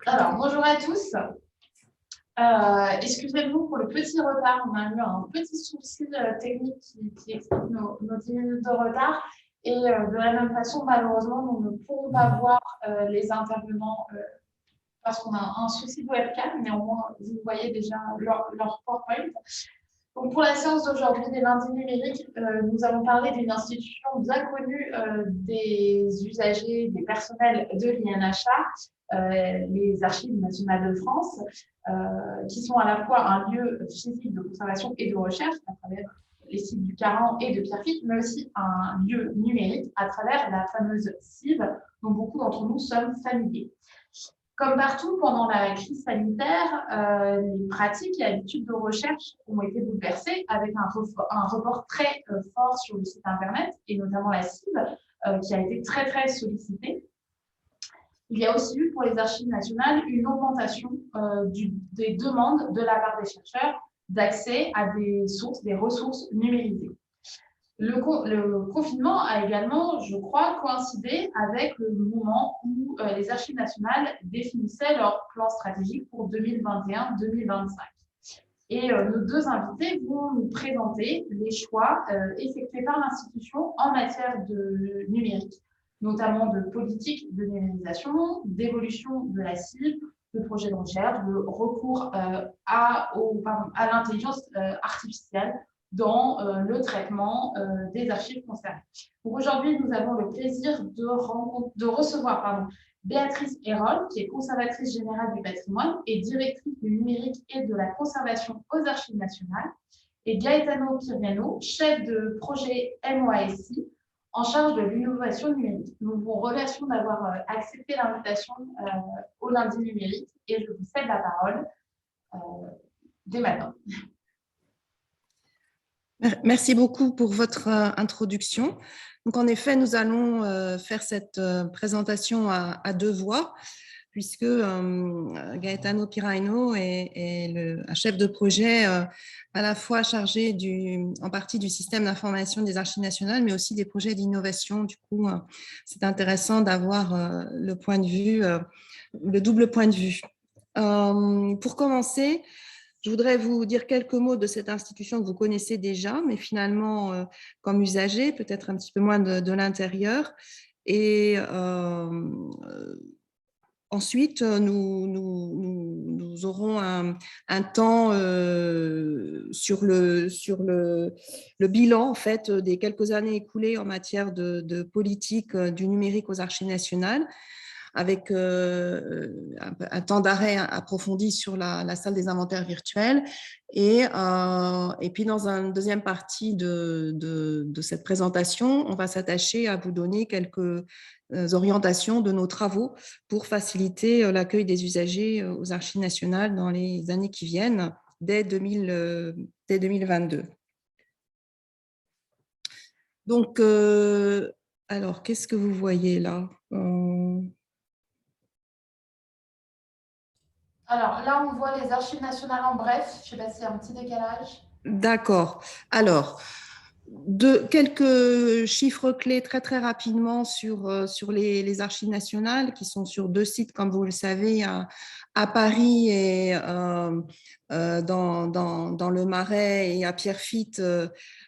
Alors, bonjour à tous. Excusez-nous pour le petit retard. On a eu un petit souci technique qui explique nos 10 minutes de retard. Et de la même façon, malheureusement, nous ne pourrons pas voir les intervenants parce qu'on a un souci de webcam. Néanmoins, vous voyez déjà leur PowerPoint. Donc, pour la séance d'aujourd'hui des lundis numériques, nous allons parler d'une institution bien connue des usagers, des personnels de l'INHA, les Archives nationales de France, qui sont à la fois un lieu physique de conservation et de recherche à travers les sites du Caran et de Pierrefitte, mais aussi un lieu numérique à travers la fameuse CIV, dont beaucoup d'entre nous sommes familiers. Comme partout pendant la crise sanitaire, les pratiques et habitudes de recherche ont été bouleversées avec un report très fort sur le site Internet et notamment la CIB qui a été très, très sollicitée. Il y a aussi eu pour les archives nationales une augmentation des demandes de la part des chercheurs d'accès à des sources, des ressources numérisées. Le confinement a également, je crois, coïncidé avec le moment où les archives nationales définissaient leur plan stratégique pour 2021-2025. Et nos deux invités vont nous présenter les choix effectués par l'institution en matière de numérique, notamment de politique de numérisation, d'évolution de la cible, de projets de recherche, de recours à l'intelligence artificielle dans le traitement des archives concernées. Donc aujourd'hui, nous avons le plaisir de recevoir Béatrice Hérol, qui est conservatrice générale du patrimoine et directrice du numérique et de la conservation aux Archives nationales, et Gaetano Piriano, chef de projet MOASI, en charge de l'innovation numérique. Nous vous remercions d'avoir accepté l'invitation au lundi numérique et je vous cède la parole dès maintenant. Merci beaucoup pour votre introduction. Donc, en effet, nous allons faire cette présentation à deux voix, puisque Gaetano Piraino est un chef de projet à la fois chargé en partie du système d'information des Archives nationales, mais aussi des projets d'innovation. Du coup, c'est intéressant d'avoir le point de vue, le double point de vue. Pour commencer, je voudrais vous dire quelques mots de cette institution que vous connaissez déjà, mais finalement, comme usager, peut-être un petit peu moins de l'intérieur. Et ensuite, nous aurons un temps sur le bilan en fait, des quelques années écoulées en matière de politique du numérique aux Archives nationales, avec un temps d'arrêt approfondi sur la salle des inventaires virtuels. Et puis, dans une deuxième partie de cette présentation, on va s'attacher à vous donner quelques orientations de nos travaux pour faciliter l'accueil des usagers aux Archives nationales dans les années qui viennent, dès 2022. Donc, alors, qu'est-ce que vous voyez là? Alors là, on voit les Archives nationales en bref. Je ne sais pas s'il y a un petit décalage. D'accord. Alors, quelques chiffres clés très, très rapidement sur les Archives nationales, qui sont sur deux sites, comme vous le savez, à Paris et dans le Marais, et à Pierrefitte.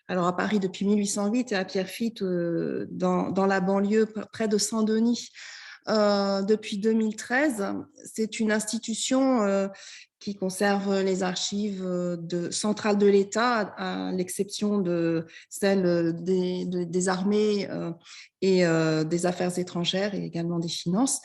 Alors, à Paris depuis 1808 et à Pierrefitte dans la banlieue près de Saint-Denis. Depuis 2013, c'est une institution qui conserve les archives centrales de l'État, à l'exception de celles des armées et des affaires étrangères et également des finances,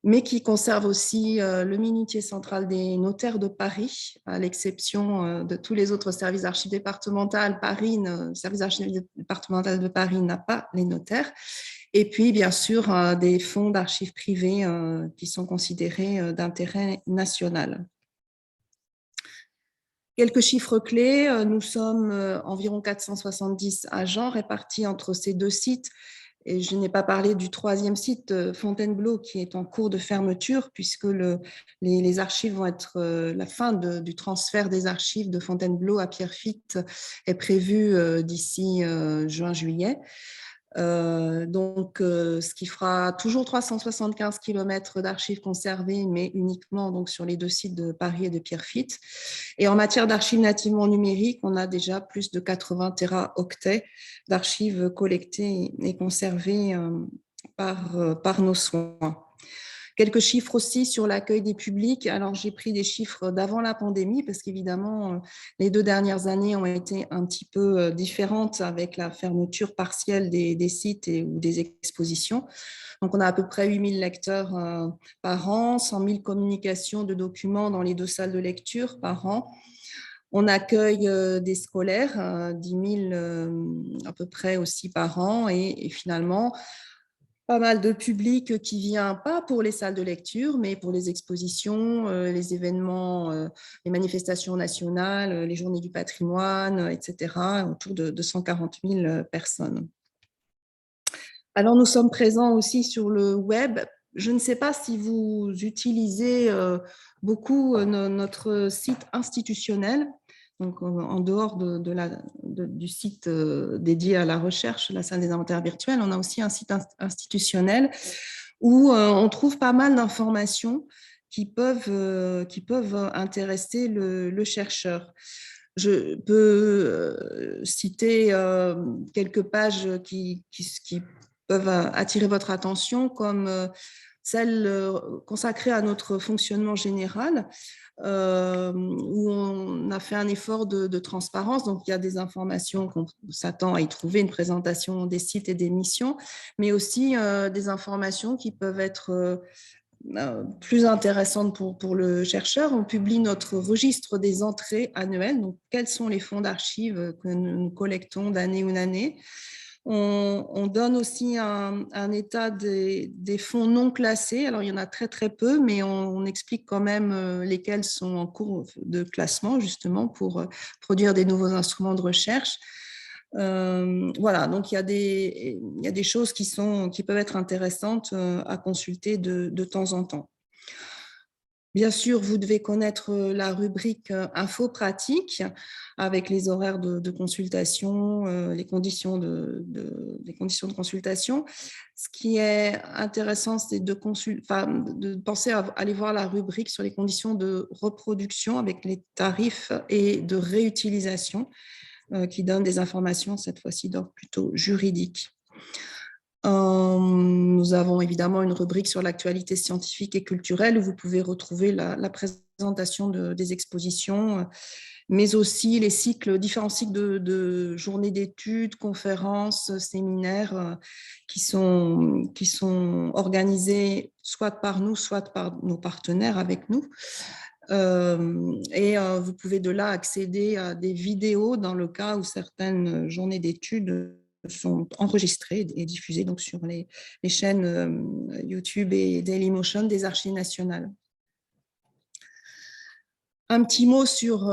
mais qui conserve aussi le minutier central des notaires de Paris, à l'exception de tous les autres services d'archives départementales. Le service d'archives départemental de Paris n'a pas les notaires. Et puis, bien sûr, des fonds d'archives privés qui sont considérés d'intérêt national. Quelques chiffres clés, nous sommes environ 470 agents répartis entre ces deux sites. Et je n'ai pas parlé du troisième site, Fontainebleau, qui est en cours de fermeture, puisque les archives vont être, la fin du transfert des archives de Fontainebleau à Pierrefitte est prévue d'ici juin-juillet. Ce qui fera toujours 375 km d'archives conservées, mais uniquement donc, sur les 2 sites de Paris et de Pierrefitte. Et en matière d'archives nativement numériques, on a déjà plus de 80 téraoctets d'archives collectées et conservées par nos soins. Quelques chiffres aussi sur l'accueil des publics. Alors, j'ai pris des chiffres d'avant la pandémie parce qu'évidemment, les 2 dernières années ont été un petit peu différentes avec la fermeture partielle des sites ou des expositions. Donc, on a à peu près 8 000 lecteurs par an, 100 000 communications de documents dans les 2 salles de lecture par an. On accueille des scolaires, 10 000 à peu près aussi par an, et finalement, pas mal de public qui vient pas pour les salles de lecture, mais pour les expositions, les événements, les manifestations nationales, les journées du patrimoine, etc., autour de 140 000 personnes. Alors, nous sommes présents aussi sur le web. Je ne sais pas si vous utilisez beaucoup notre site institutionnel. Donc, en dehors du site dédié à la recherche, la salle des inventaires virtuels, on a aussi un site institutionnel où on trouve pas mal d'informations qui peuvent intéresser le chercheur. Je peux citer quelques pages qui peuvent attirer votre attention, comme celle consacrée à notre fonctionnement général, où on a fait un effort de transparence. Donc, il y a des informations qu'on s'attend à y trouver, une présentation des sites et des missions, mais aussi des informations qui peuvent être plus intéressantes pour le chercheur. On publie notre registre des entrées annuelles, donc quels sont les fonds d'archives que nous collectons d'année en année. On donne aussi un état des fonds non classés. Alors, il y en a très, très peu, mais on explique quand même lesquels sont en cours de classement, justement, pour produire des nouveaux instruments de recherche. Voilà, donc il y a des choses qui peuvent être intéressantes à consulter de temps en temps. Bien sûr, vous devez connaître la rubrique info pratique avec les horaires de consultation, les conditions de consultation. Ce qui est intéressant, c'est de penser à aller voir la rubrique sur les conditions de reproduction avec les tarifs et de réutilisation qui donne des informations, cette fois-ci d'ordre plutôt juridique. Nous avons évidemment une rubrique sur l'actualité scientifique et culturelle où vous pouvez retrouver la présentation des expositions, mais aussi les différents cycles de journées d'études, conférences, séminaires qui sont organisés soit par nous, soit par nos partenaires avec nous. Vous pouvez de là accéder à des vidéos dans le cas où certaines journées d'études sont enregistrées et diffusées donc sur les chaînes YouTube et Dailymotion des Archives nationales. Un petit mot sur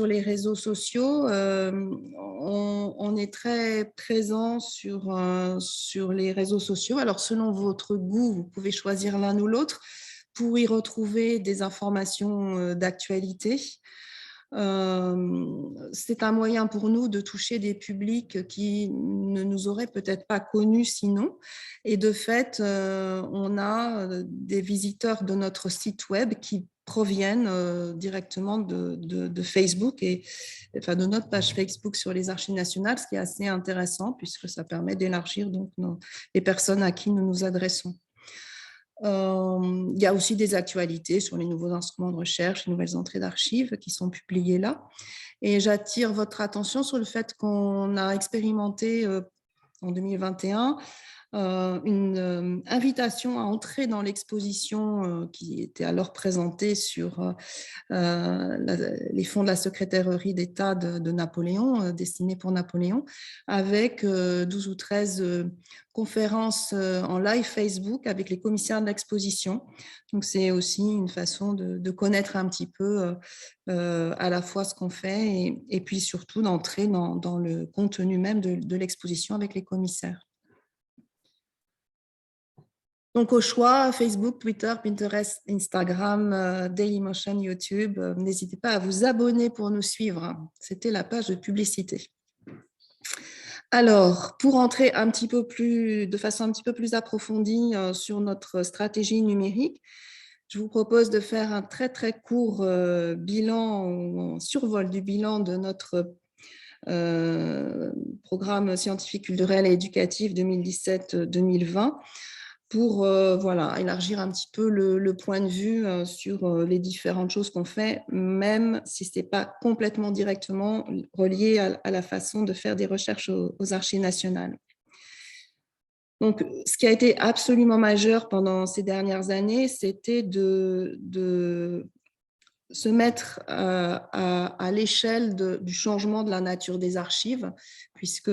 les réseaux sociaux. On est très présent sur les réseaux sociaux. Alors, selon votre goût, vous pouvez choisir l'un ou l'autre pour y retrouver des informations d'actualité. C'est un moyen pour nous de toucher des publics qui ne nous auraient peut-être pas connus sinon. Et de fait, on a des visiteurs de notre site web qui proviennent directement de Facebook enfin de notre page Facebook sur les Archives nationales, ce qui est assez intéressant puisque ça permet d'élargir donc les personnes à qui nous nous adressons. Il y a aussi des actualités sur les nouveaux instruments de recherche, les nouvelles entrées d'archives qui sont publiées là. Et j'attire votre attention sur le fait qu'on a expérimenté en 2021 une invitation à entrer dans l'exposition qui était alors présentée sur les fonds de la secrétairerie d'État de Napoléon, destinés pour Napoléon, avec 12 ou 13 conférences en live Facebook avec les commissaires de l'exposition. Donc, c'est aussi une façon de connaître un petit peu à la fois ce qu'on fait et puis surtout d'entrer dans le contenu même de l'exposition avec les commissaires. Donc, au choix, Facebook, Twitter, Pinterest, Instagram, Dailymotion, YouTube. N'hésitez pas à vous abonner pour nous suivre. C'était la page de publicité. Alors, pour entrer de façon un petit peu plus approfondie sur notre stratégie numérique, je vous propose de faire un très très court bilan, ou un survol du bilan de notre programme scientifique, culturel et éducatif 2017-2020 pour voilà, élargir un petit peu le point de vue sur les différentes choses qu'on fait, même si ce n'est pas complètement directement relié à la façon de faire des recherches aux archives nationales. Donc, ce qui a été absolument majeur pendant ces dernières années, c'était de se mettre à l'échelle du changement de la nature des archives, puisque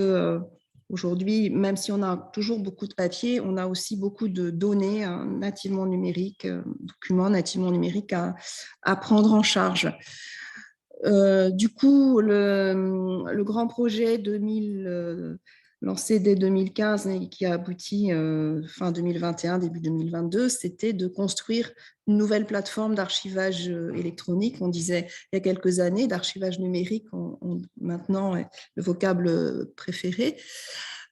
aujourd'hui, même si on a toujours beaucoup de papier, on a aussi beaucoup de données nativement numériques, documents nativement numériques à prendre en charge. Du coup, le grand projet 2000, lancé dès 2015 et qui a abouti fin 2021, début 2022, c'était de construire une nouvelle plateforme d'archivage électronique. On disait il y a quelques années d'archivage numérique, maintenant le vocable préféré.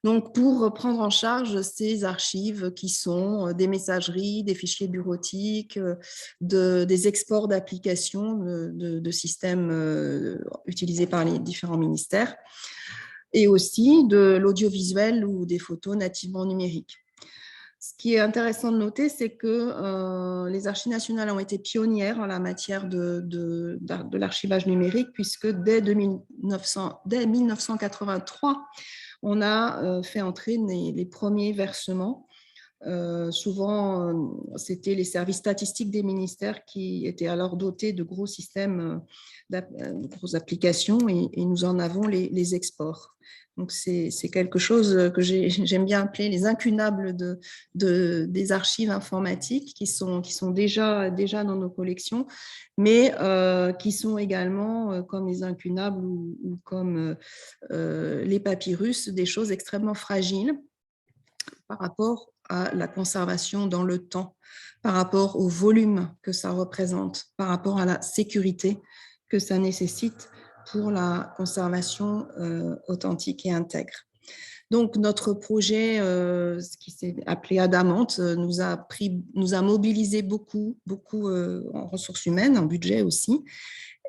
Donc, pour prendre en charge ces archives qui sont des messageries, des fichiers bureautiques, des exports d'applications de systèmes utilisés par les différents ministères, et aussi de l'audiovisuel ou des photos nativement numériques. Ce qui est intéressant de noter, c'est que les archives nationales ont été pionnières en la matière de l'archivage numérique, puisque dès 1983, on a fait entrer les premiers versements. Souvent, c'était les services statistiques des ministères qui étaient alors dotés de gros systèmes, de grosses applications, et nous en avons les exports. Donc, c'est quelque chose que j'aime bien appeler les incunables des archives informatiques qui sont déjà dans nos collections, mais qui sont également, comme les incunables ou comme les papyrus, des choses extrêmement fragiles par rapport à la conservation dans le temps, par rapport au volume que ça représente, par rapport à la sécurité que ça nécessite pour la conservation authentique et intègre. Donc, notre projet, qui s'est appelé Adamante, nous a mobilisé beaucoup en ressources humaines, en budget aussi,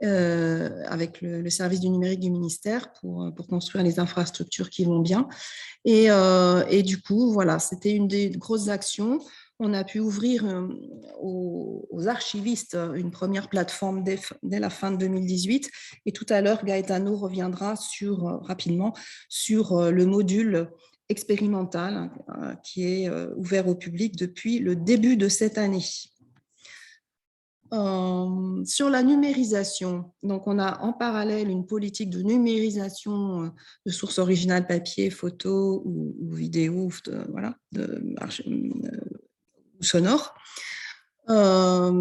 avec le service du numérique du ministère pour construire les infrastructures qui vont bien. Et du coup, voilà, c'était une des grosses actions. On a pu ouvrir aux archivistes une première plateforme dès la fin de 2018. Et tout à l'heure, Gaetano reviendra rapidement sur le module expérimental qui est ouvert au public depuis le début de cette année. Sur la numérisation, donc on a en parallèle une politique de numérisation de sources originales papier, photo ou vidéo, voilà, ou sonore. Ça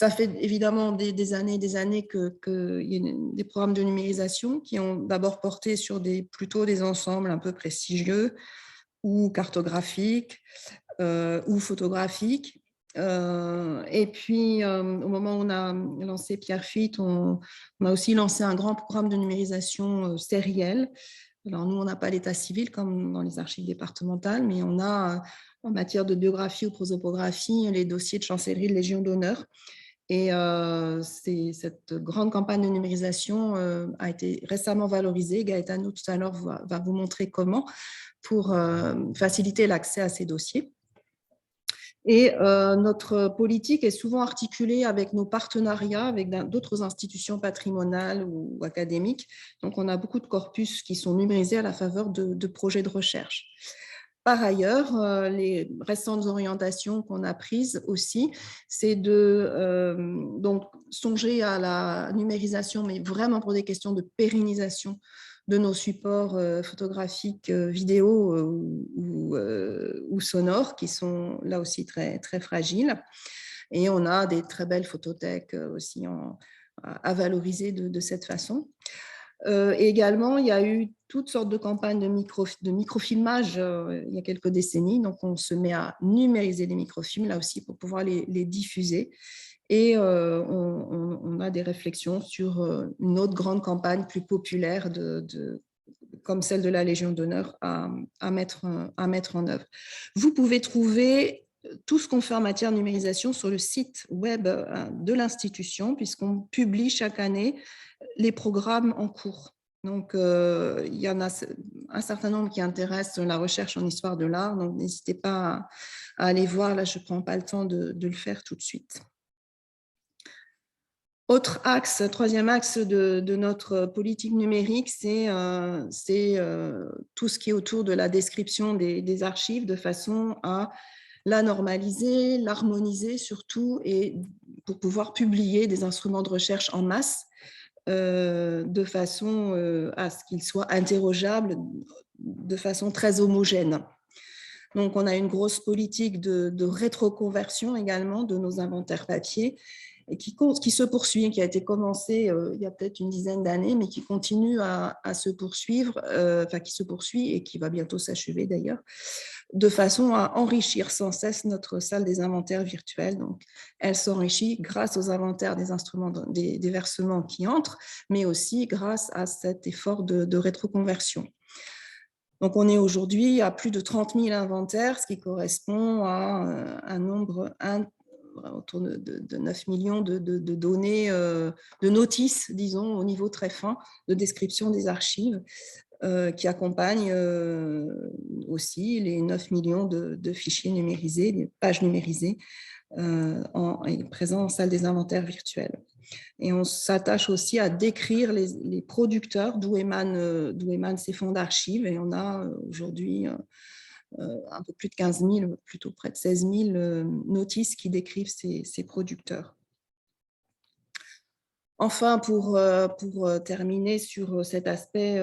fait évidemment des années qu'il y a des programmes de numérisation qui ont d'abord porté sur plutôt des ensembles un peu prestigieux ou cartographiques ou photographiques. Et puis, au moment où on a lancé Pierrefitte, on a aussi lancé un grand programme de numérisation sérielle. Alors, nous, on n'a pas l'état civil comme dans les archives départementales, mais on a, en matière de biographie ou prosopographie, les dossiers de chancellerie de Légion d'honneur. Et cette grande campagne de numérisation a été récemment valorisée. Gaetano, tout à l'heure, va vous montrer comment, pour faciliter l'accès à ces dossiers. Et notre politique est souvent articulée avec nos partenariats avec d'autres institutions patrimoniales ou académiques. Donc, on a beaucoup de corpus qui sont numérisés à la faveur de projets de recherche. Par ailleurs, les récentes orientations qu'on a prises aussi, c'est de donc songer à la numérisation, mais vraiment pour des questions de pérennisation de nos supports photographiques, vidéo ou sonores, qui sont là aussi très, très fragiles. Et on a des très belles photothèques aussi à valoriser de cette façon. Et également, il y a eu toutes sortes de campagnes de microfilmage il y a quelques décennies. Donc, on se met à numériser les microfilms, là aussi, pour pouvoir les diffuser. Et on a des réflexions sur une autre grande campagne plus populaire comme celle de la Légion d'honneur, à mettre en œuvre. Vous pouvez trouver tout ce qu'on fait en matière de numérisation sur le site web de l'institution, puisqu'on publie chaque année les programmes en cours. Donc, il y en a un certain nombre qui intéressent la recherche en histoire de l'art, donc n'hésitez pas à aller voir. Là, je ne prends pas le temps de le faire tout de suite. Autre axe, troisième axe de notre politique numérique, c'est tout ce qui est autour de la description des archives de façon à la normaliser, l'harmoniser surtout, et pour pouvoir publier des instruments de recherche en masse de façon à ce qu'ils soient interrogeables de façon très homogène. Donc, on a une grosse politique de rétroconversion également de nos inventaires papier, et qui se poursuit, qui a été commencé il y a peut-être une dizaine d'années, mais qui continue à se poursuivre, qui se poursuit et qui va bientôt s'achever d'ailleurs, de façon à enrichir sans cesse notre salle des inventaires virtuels. Donc, elle s'enrichit grâce aux inventaires des instruments, des versements qui entrent, mais aussi grâce à cet effort de rétroconversion. Donc, on est aujourd'hui à plus de 30 000 inventaires, ce qui correspond à un nombre autour de 9 millions de données, de notices, disons, au niveau très fin, de description des archives, qui accompagnent aussi les 9 millions de fichiers numérisés, des pages numérisées, présents en salle des inventaires virtuels. Et on s'attache aussi à décrire les producteurs d'où émanent ces fonds d'archives. Et on a aujourd'hui un peu plus de 15 000, plutôt près de 16 000 notices qui décrivent ces producteurs. Enfin, pour terminer sur cet aspect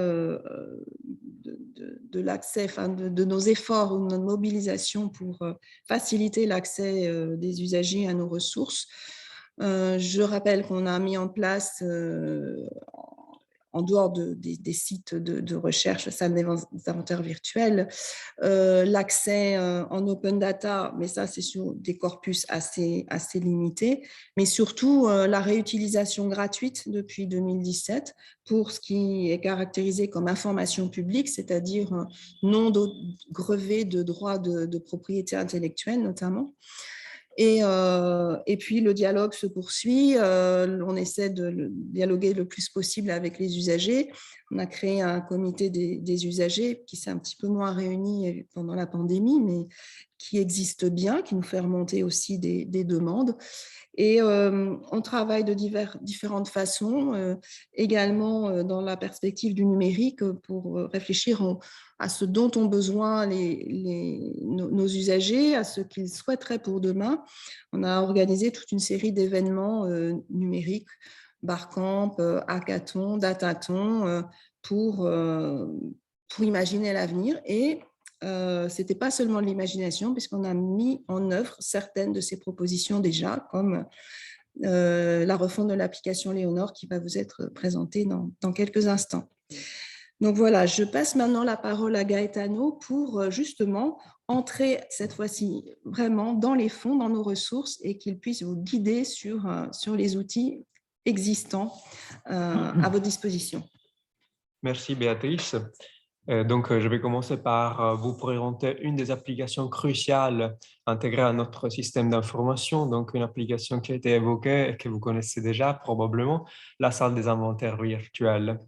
de l'accès, de nos efforts ou de notre mobilisation pour faciliter l'accès des usagers à nos ressources, je rappelle qu'on a mis en place, en dehors des sites de recherche, salle des inventaires virtuels, l'accès en open data, mais ça c'est sur des corpus assez limités, mais surtout la réutilisation gratuite depuis 2017 pour ce qui est caractérisé comme information publique, c'est-à-dire non grevé de droits de propriété intellectuelle notamment. Et puis, le dialogue se poursuit. On essaie de dialoguer le plus possible avec les usagers. On a créé un comité des usagers qui s'est un petit peu moins réuni pendant la pandémie, mais qui existe bien, qui nous fait remonter aussi des demandes. Et on travaille de différentes façons, également dans la perspective du numérique, pour réfléchir à ce dont ont besoin nos usagers, à ce qu'ils souhaiteraient pour demain. On a organisé toute une série d'événements numériques, Barcamp, Hackathon, Datathon, pour imaginer l'avenir. Et ce n'était pas seulement de l'imagination, puisqu'on a mis en œuvre certaines de ces propositions déjà, comme la refonte de l'application Léonore qui va vous être présentée dans quelques instants. Donc voilà, je passe maintenant la parole à Gaetano pour justement entrer cette fois-ci vraiment dans les fonds, dans nos ressources, et qu'il puisse vous guider sur les outils existants à votre disposition. Merci Béatrice. Donc, je vais commencer par vous présenter une des applications cruciales intégrées à notre système d'information, donc une application qui a été évoquée et que vous connaissez déjà probablement, la salle des inventaires virtuels.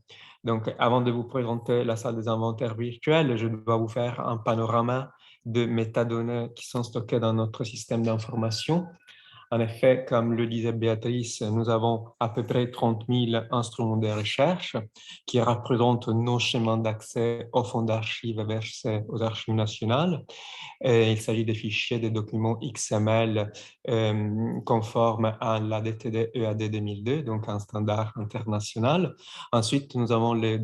Donc, avant de vous présenter la salle des inventaires virtuels, je dois vous faire un panorama de métadonnées qui sont stockées dans notre système d'information. En effet, comme le disait Béatrice, nous avons à peu près 30 000 instruments de recherche qui représentent nos chemins d'accès aux fonds d'archives versés aux archives nationales. Et il s'agit des fichiers, des documents XML conformes à l'ADTD EAD 2002, donc un standard international. Ensuite, nous avons les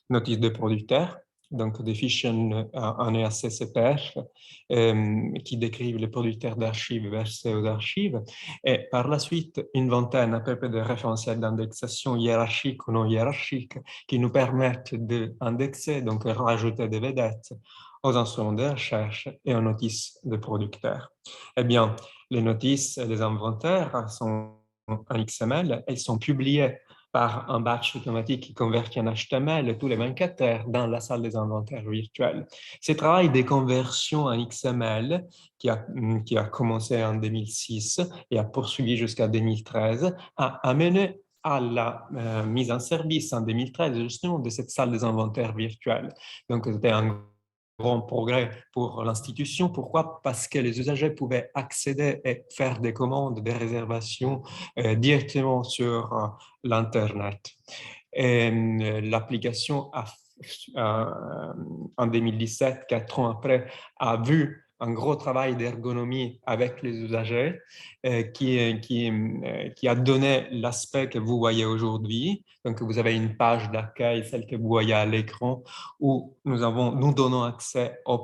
notices de producteurs, donc des fichiers en EAC-CPF qui décrivent les producteurs d'archives versés aux archives. Et par la suite, une vingtaine à peu près de référentiels d'indexation hiérarchique ou non hiérarchique qui nous permettent d'indexer, donc rajouter des vedettes aux instruments de recherche et aux notices de producteurs. Eh bien, les notices et les inventaires sont en XML, elles sont publiées par un batch automatique qui convertit en HTML tous les 24 heures dans la salle des inventaires virtuels. Ce travail de conversion en XML qui a commencé en 2006 et a poursuivi jusqu'à 2013 a amené à la mise en service en 2013 justement de cette salle des inventaires virtuels. Donc, c'était un grand progrès pour l'institution. Pourquoi? Parce que les usagers pouvaient accéder et faire des commandes, des réservations directement sur l'Internet. L'application en 2017, 4 ans après, a vu un gros travail d'ergonomie avec les usagers qui a donné l'aspect que vous voyez aujourd'hui. Donc, vous avez une page d'accueil, celle que vous voyez à l'écran, où nous donnons accès aux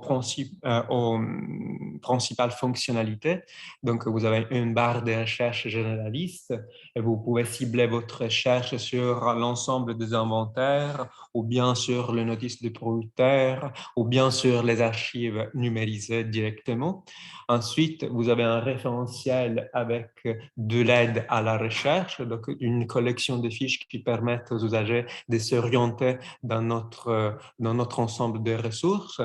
principales fonctionnalités. Donc, vous avez une barre de recherche généraliste et vous pouvez cibler votre recherche sur l'ensemble des inventaires ou bien sur les notices de producteurs ou bien sur les archives numérisées directement. Ensuite, vous avez un référentiel avec de l'aide à la recherche, donc une collection de fiches qui permettent aux usagers de s'orienter dans notre ensemble de ressources.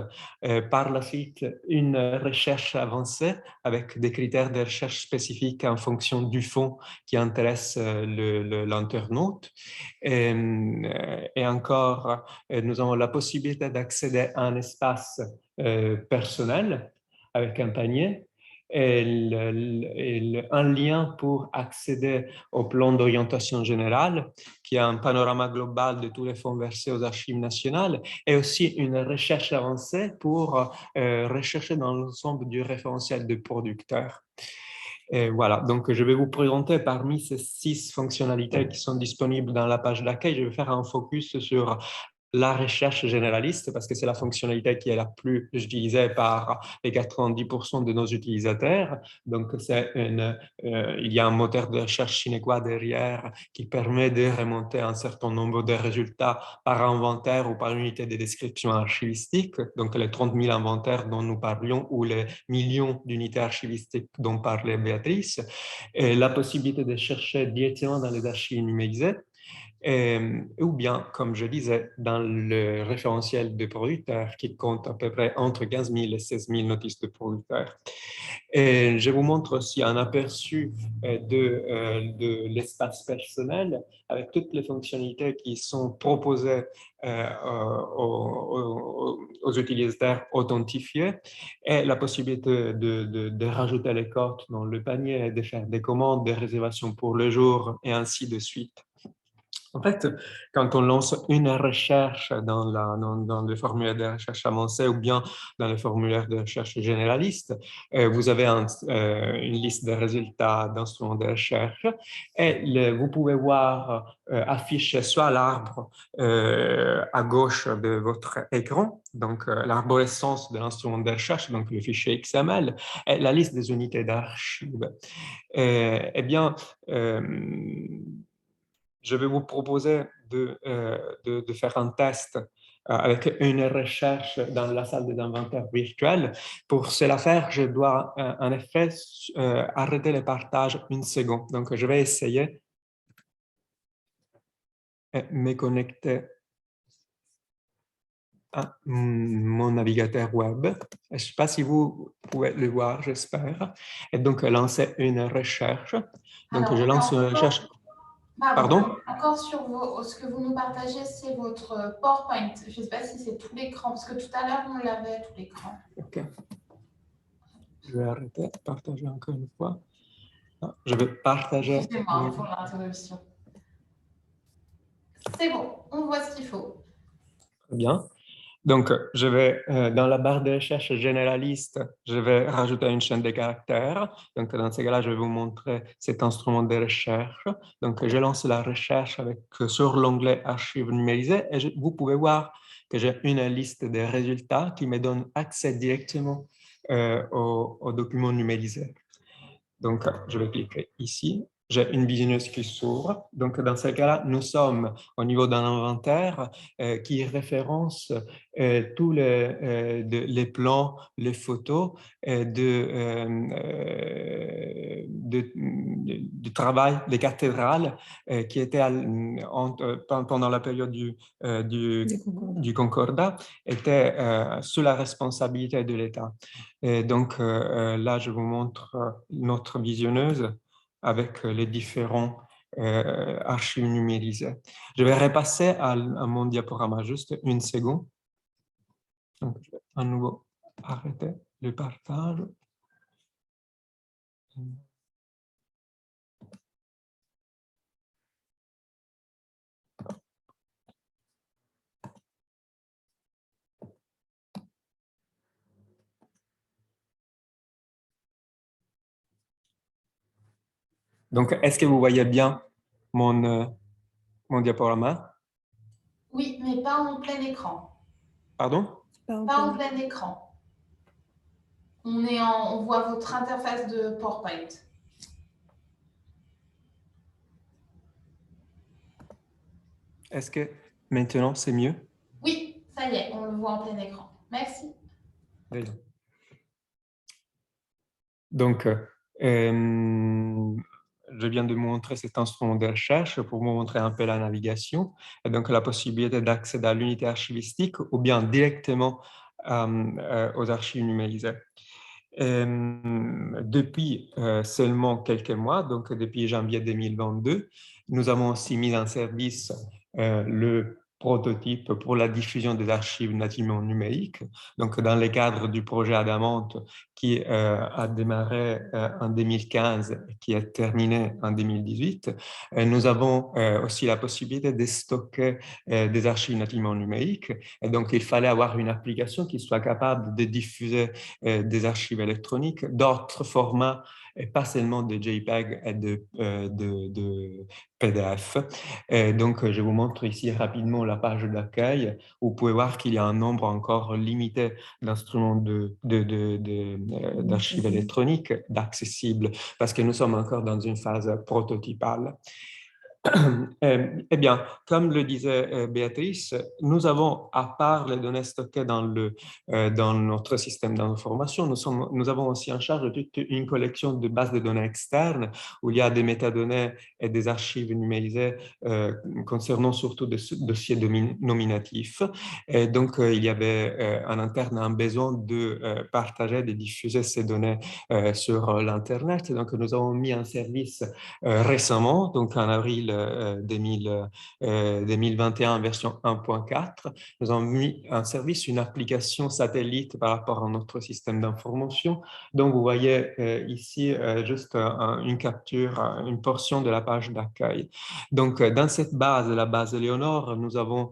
Par la suite, une recherche avancée avec des critères de recherche spécifiques en fonction du fond qui intéresse l'internaute. Et encore, nous avons la possibilité d'accéder à un espace personnel avec un panier et un lien pour accéder au plan d'orientation générale, qui a un panorama global de tous les fonds versés aux archives nationales, et aussi une recherche avancée pour rechercher dans l'ensemble du référentiel de producteurs. Et voilà, donc je vais vous présenter parmi ces 6 fonctionnalités qui sont disponibles dans la page d'accueil, je vais faire un focus sur la recherche généraliste parce que c'est la fonctionnalité qui est la plus utilisée par les 90% de nos utilisateurs. Donc, il y a un moteur de recherche chinois derrière qui permet de remonter un certain nombre de résultats par inventaire ou par unité de description archivistique. Donc, les 30 000 inventaires dont nous parlions ou les millions d'unités archivistiques dont parlait Béatrice. Et la possibilité de chercher directement dans les archives numérisées. Ou bien, comme je disais, dans le référentiel de producteurs qui compte à peu près entre 15 000 et 16 000 notices de producteurs. Et je vous montre aussi un aperçu de l'espace personnel avec toutes les fonctionnalités qui sont proposées aux utilisateurs authentifiés et la possibilité de rajouter les codes dans le panier, de faire des commandes, des réservations pour le jour et ainsi de suite. En fait, quand on lance une recherche dans le formulaire de recherche avancé ou bien dans le formulaire de recherche généraliste, vous avez une liste de résultats d'instruments de recherche et vous pouvez voir affiché soit l'arbre à gauche de votre écran, donc l'arborescence de l'instrument de recherche, donc le fichier XML, et la liste des unités d'archives. Eh bien, je vais vous proposer de faire un test avec une recherche dans la salle des inventaires virtuels. Pour cela faire, je dois en effet arrêter le partage une seconde. Donc, je vais essayer de me connecter à mon navigateur web. Je ne sais pas si vous pouvez le voir, j'espère. Et donc, lancer une recherche. Donc, alors, je lance une recherche. Pardon? Encore sur ce que vous nous partagez, c'est votre PowerPoint. Je ne sais pas si c'est tout l'écran, parce que tout à l'heure, on l'avait tout l'écran. OK. Je vais arrêter de partager encore une fois. Je vais partager. Excusez-moi pour l'interruption. C'est bon, on voit ce qu'il faut. Très bien. Donc, je vais, dans la barre de recherche généraliste, je vais rajouter une chaîne de caractères. Donc, dans ce cas-là, je vais vous montrer cet instrument de recherche. Donc, je lance la recherche sur l'onglet Archives numérisées et vous pouvez voir que j'ai une liste de résultats qui me donne accès directement aux documents numérisés. Donc, je vais cliquer ici. J'ai une visionneuse qui s'ouvre. Donc, dans ce cas-là, nous sommes au niveau d'un inventaire qui référence tous les plans, les photos du travail des cathédrales qui était pendant la période du Concordat était sous la responsabilité de l'État. Et donc là, je vous montre notre visionneuse avec les différents archives numérisées. Je vais repasser à mon diaporama juste une seconde. Donc, je vais à nouveau arrêter le partage. Donc, est-ce que vous voyez bien mon diaporama? Oui, mais pas en plein écran. Pardon? Pas en plein écran. On voit votre interface de PowerPoint. Est-ce que maintenant c'est mieux? Oui, ça y est, on le voit en plein écran. Merci. Déjà. Donc, je viens de montrer cet instrument de recherche pour vous montrer un peu la navigation, et donc la possibilité d'accéder à l'unité archivistique ou bien directement aux archives numérisées. Depuis seulement quelques mois, donc depuis janvier 2022, nous avons aussi mis en service le prototype pour la diffusion des archives nativement numériques. Donc, dans le cadre du projet Adamante qui a démarré en 2015 et qui est terminé en 2018, nous avons aussi la possibilité de stocker des archives nativement numériques. Et donc, il fallait avoir une application qui soit capable de diffuser des archives électroniques, d'autres formats, et pas seulement de JPEG et de PDF. Et donc, je vous montre ici rapidement la page d'accueil. Vous pouvez voir qu'il y a un nombre encore limité d'instruments d'archives électroniques d'accessibles parce que nous sommes encore dans une phase prototypale. Eh bien, comme le disait Béatrice, nous avons, à part les données stockées dans notre système d'information, nous avons aussi en charge toute une collection de bases de données externes où il y a des métadonnées et des archives numérisées concernant surtout des dossiers nominatifs. Et donc, il y avait en interne un besoin de partager, de diffuser ces données sur l'Internet. Donc, nous avons mis en service récemment, donc en avril 2021, version 1.4, nous avons mis en service une application satellite par rapport à notre système d'information. Donc, vous voyez ici juste une capture, une portion de la page d'accueil. Donc, dans cette base, la base Léonore, nous avons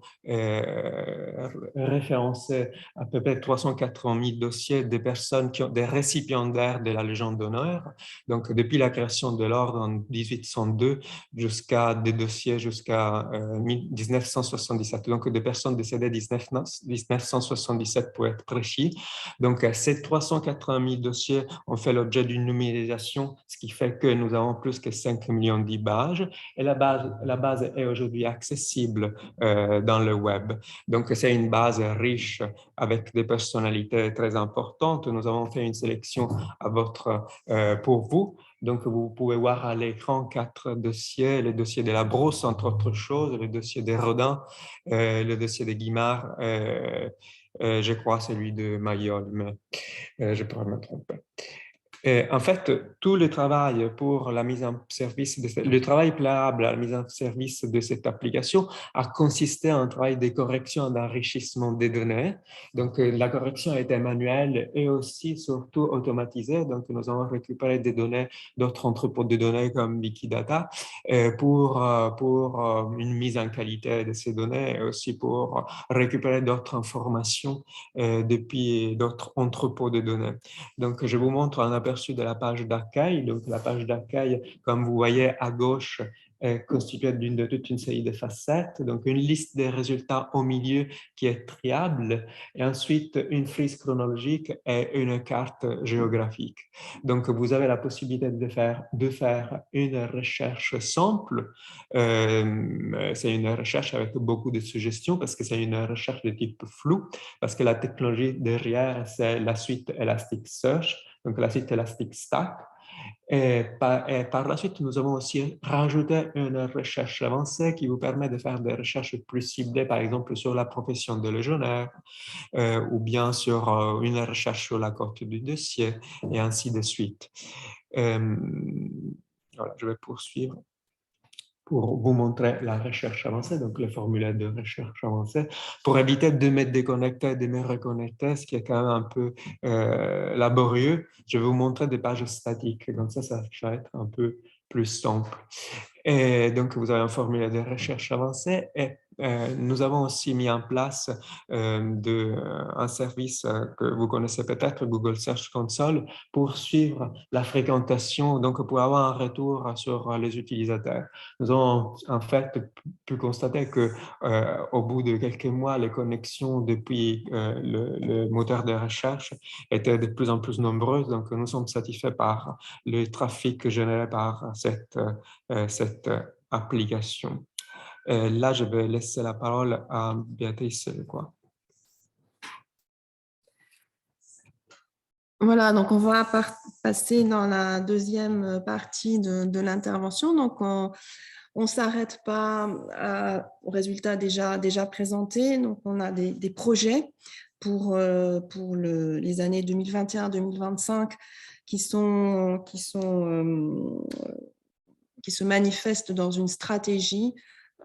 référencé à peu près 380 000 dossiers des personnes qui ont des récipiendaires de la Légion d'honneur. Donc, depuis la création de l'ordre en 1802 jusqu'à des dossiers jusqu'à 1977. Donc, des personnes décédées 1977 pour être précis. Donc, ces 380 000 dossiers ont fait l'objet d'une numérisation, ce qui fait que nous avons plus que 5 millions d'images. Et la base est aujourd'hui accessible dans le web. Donc, c'est une base riche avec des personnalités très importantes. Nous avons fait une sélection pour vous. Donc, vous pouvez voir à l'écran 4 dossiers, le dossier de la Brousse, entre autres choses, le dossier des Rodin, le dossier de Guimard, je crois celui de Mayol, mais je pourrais me tromper. En fait, tout le travail pour la mise en service, le travail préalable à la mise en service de cette application a consisté en un travail de correction et d'enrichissement des données. Donc, la correction a été manuelle et aussi surtout automatisée. Donc, nous avons récupéré des données d'autres entrepôts de données comme Wikidata pour une mise en qualité de ces données et aussi pour récupérer d'autres informations depuis d'autres entrepôts de données. Donc, je vous montre un aperçu de la page d'accueil. Donc, la page d'accueil, comme vous voyez à gauche, est constituée de toute une série de facettes. Donc, une liste des résultats au milieu qui est triable et ensuite une frise chronologique et une carte géographique. Donc, vous avez la possibilité de faire une recherche simple. C'est une recherche avec beaucoup de suggestions parce que c'est une recherche de type flou, parce que la technologie derrière, c'est la suite Elasticsearch, donc la suite Elastic Stack. Et par la suite, nous avons aussi rajouté une recherche avancée qui vous permet de faire des recherches plus ciblées, par exemple sur la profession de légionnaire, ou bien sur une recherche sur la cote du dossier, et ainsi de suite. Voilà, je vais poursuivre pour vous montrer la recherche avancée, donc le formulaire de recherche avancée, pour éviter de me déconnecter, de me reconnecter, ce qui est quand même un peu laborieux. Je vais vous montrer des pages statiques, comme ça va être un peu plus simple. Et donc, vous avez un formulaire de recherche avancé et nous avons aussi mis en place un service que vous connaissez peut-être, Google Search Console, pour suivre la fréquentation, donc pour avoir un retour sur les utilisateurs. Nous avons en fait pu constater que au bout de quelques mois, les connexions depuis le moteur de recherche étaient de plus en plus nombreuses, donc nous sommes satisfaits par le trafic généré par cette application. Là, je vais laisser la parole à Béatrice. Voilà, donc on va passer dans la deuxième partie de l'intervention. Donc, on ne s'arrête pas aux résultats déjà présentés. Donc, on a des projets pour les années 2021-2025 qui se manifestent dans une stratégie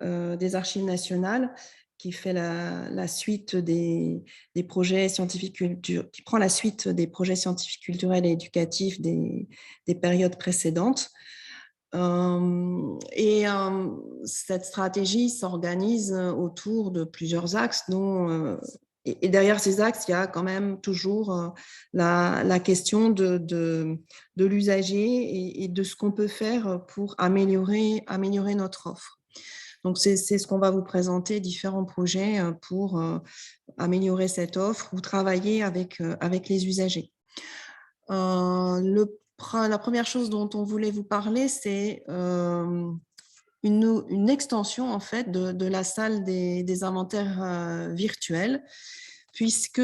des Archives nationales qui fait la suite des projets scientifiques culturels, qui prend la suite des projets scientifiques, culturels et éducatifs des périodes précédentes. Cette stratégie s'organise autour de plusieurs axes, dont, et derrière ces axes, il y a quand même toujours la question de l'usager et de ce qu'on peut faire pour améliorer notre offre. Donc, c'est ce qu'on va vous présenter, différents projets pour améliorer cette offre ou travailler avec les usagers. La première chose dont on voulait vous parler, c'est une extension en fait de la salle des inventaires virtuels, puisque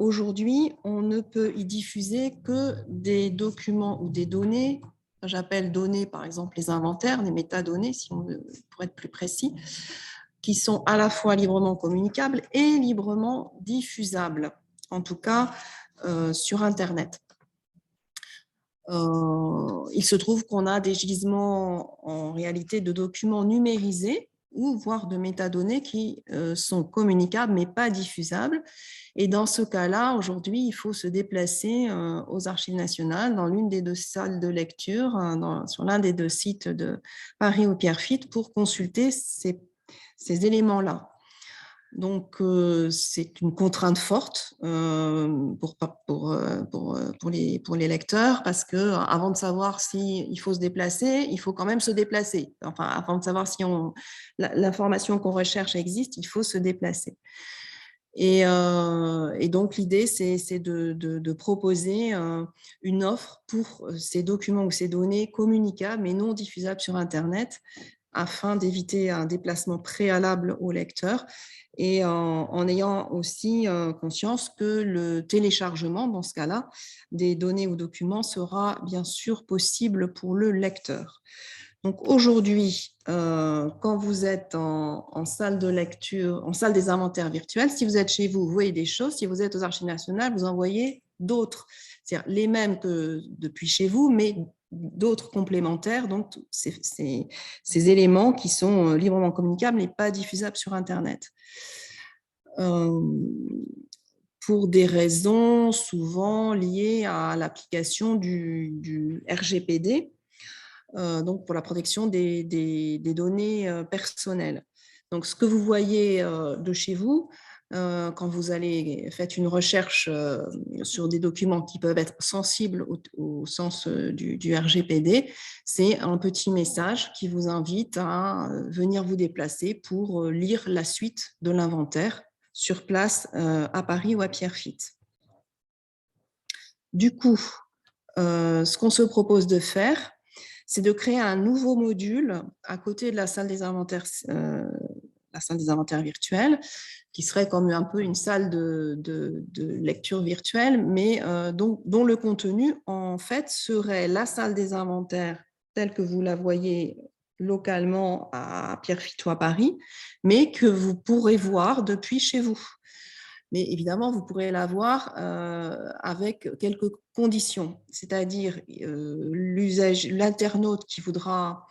aujourd'hui, on ne peut y diffuser que des documents ou des données. J'appelle données, par exemple, les inventaires, les métadonnées, si on veut, pour être plus précis, qui sont à la fois librement communicables et librement diffusables, en tout cas sur Internet. Il se trouve qu'on a des gisements en réalité de documents numérisés ou voire de métadonnées qui sont communicables mais pas diffusables. Et dans ce cas-là, aujourd'hui, il faut se déplacer aux Archives nationales dans l'une des deux salles de lecture, sur l'un des deux sites de Paris ou Pierrefitte pour consulter ces éléments-là. Donc, c'est une contrainte forte pour les lecteurs parce qu'avant de savoir s'il faut se déplacer, il faut quand même se déplacer. Enfin, avant de savoir si l'information qu'on recherche existe, il faut se déplacer. Et donc, l'idée, c'est de proposer une offre pour ces documents ou ces données communicables mais non diffusables sur Internet afin d'éviter un déplacement préalable au lecteur et en ayant aussi conscience que le téléchargement, dans ce cas-là, des données ou documents sera bien sûr possible pour le lecteur. Donc aujourd'hui, quand vous êtes en salle de lecture, en salle des inventaires virtuels, si vous êtes chez vous, vous voyez des choses. Si vous êtes aux Archives nationales, vous en voyez d'autres, c'est-à-dire les mêmes que depuis chez vous, mais d'autres complémentaires, donc ces éléments qui sont librement communicables et pas diffusables sur Internet. Pour des raisons souvent liées à l'application du RGPD, donc pour la protection des données personnelles. Donc, ce que vous voyez de chez vous, quand vous faites une recherche sur des documents qui peuvent être sensibles au sens du RGPD, c'est un petit message qui vous invite à venir vous déplacer pour lire la suite de l'inventaire sur place à Paris ou à Pierrefitte. Du coup, ce qu'on se propose de faire, c'est de créer un nouveau module à côté de la salle des inventaires la salle des inventaires virtuels, qui serait comme un peu une salle de lecture virtuelle, mais dont le contenu, en fait, serait la salle des inventaires telle que vous la voyez localement à Pierrefitte ou à Paris, mais que vous pourrez voir depuis chez vous. Mais évidemment, vous pourrez la voir avec quelques conditions, c'est-à-dire l'internaute qui voudra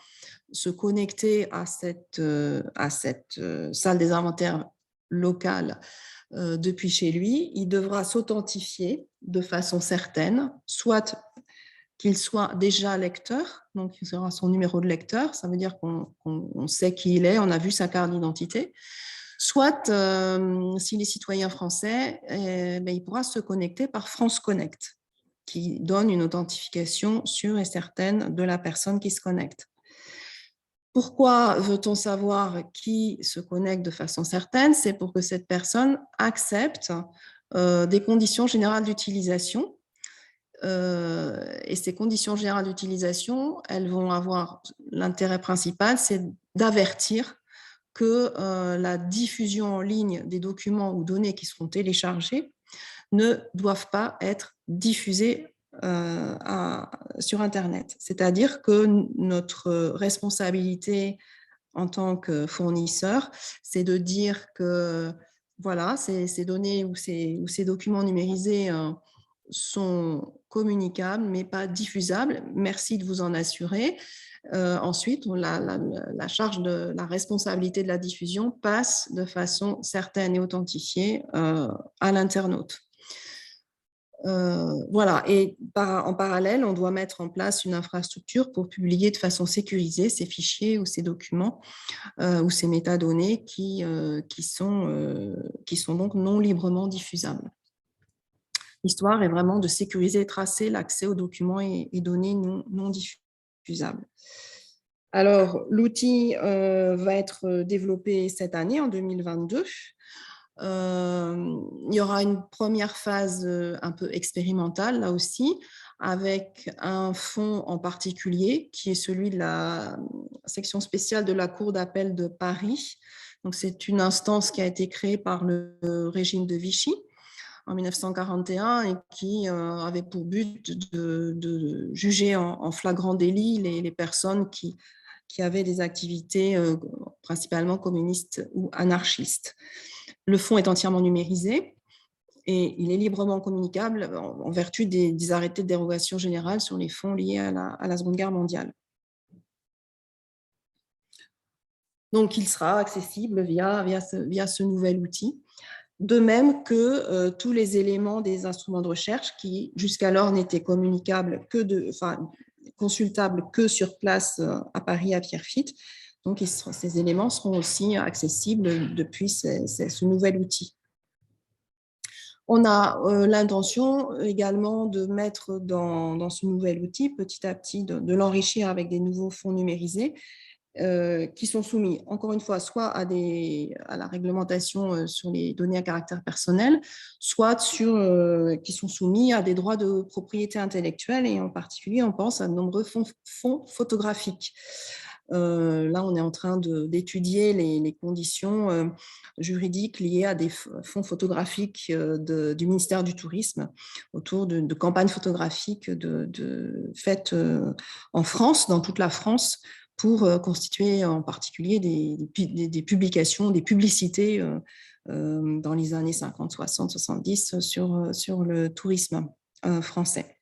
se connecter à cette salle des inventaires locale depuis chez lui, il devra s'authentifier de façon certaine, soit qu'il soit déjà lecteur, donc il sera son numéro de lecteur, ça veut dire qu'on sait qui il est, on a vu sa carte d'identité, soit s'il est citoyen français, il pourra se connecter par France Connect, qui donne une authentification sûre et certaine de la personne qui se connecte. Pourquoi veut-on savoir qui se connecte de façon certaine? C'est pour que cette personne accepte des conditions générales d'utilisation. Et ces conditions générales d'utilisation, elles vont avoir l'intérêt principal, c'est d'avertir que la diffusion en ligne des documents ou données qui seront téléchargés ne doivent pas être diffusés sur Internet. C'est-à-dire que notre responsabilité en tant que fournisseur, c'est de dire que voilà, ces données ou ces documents numérisés sont communicables, mais pas diffusables. Merci de vous en assurer. Ensuite, la charge de la responsabilité de la diffusion passe de façon certaine et authentifiée à l'internaute. Voilà, et en parallèle, on doit mettre en place une infrastructure pour publier de façon sécurisée ces fichiers ou ces documents ou ces métadonnées qui sont donc non librement diffusables. L'histoire est vraiment de sécuriser et tracer l'accès aux documents et données non diffusables. Alors, l'outil va être développé cette année, en 2022. Il y aura une première phase un peu expérimentale, là aussi, avec un fonds en particulier, qui est celui de la section spéciale de la Cour d'appel de Paris. Donc, c'est une instance qui a été créée par le régime de Vichy en 1941 et qui avait pour but de juger en flagrant délit les personnes qui avaient des activités principalement communistes ou anarchistes. Le fonds est entièrement numérisé et il est librement communicable en vertu des arrêtés de dérogation générale sur les fonds liés à la Seconde Guerre mondiale. Donc, il sera accessible via ce nouvel outil. De même que tous les éléments des instruments de recherche qui, jusqu'alors, n'étaient communicables consultables que sur place à Paris, à Pierrefitte. Donc, ces éléments seront aussi accessibles depuis ce nouvel outil. On a l'intention également de mettre dans ce nouvel outil, petit à petit, de l'enrichir avec des nouveaux fonds numérisés qui sont soumis, encore une fois, soit à la réglementation sur les données à caractère personnel, soit qui sont soumis à des droits de propriété intellectuelle, et en particulier, on pense à de nombreux fonds photographiques. Là, on est en train d'étudier les conditions juridiques liées à des fonds photographiques du ministère du Tourisme autour de campagnes photographiques faites en France, dans toute la France, pour constituer en particulier des publications, des publicités dans les années 50, 60, 70 sur le tourisme français.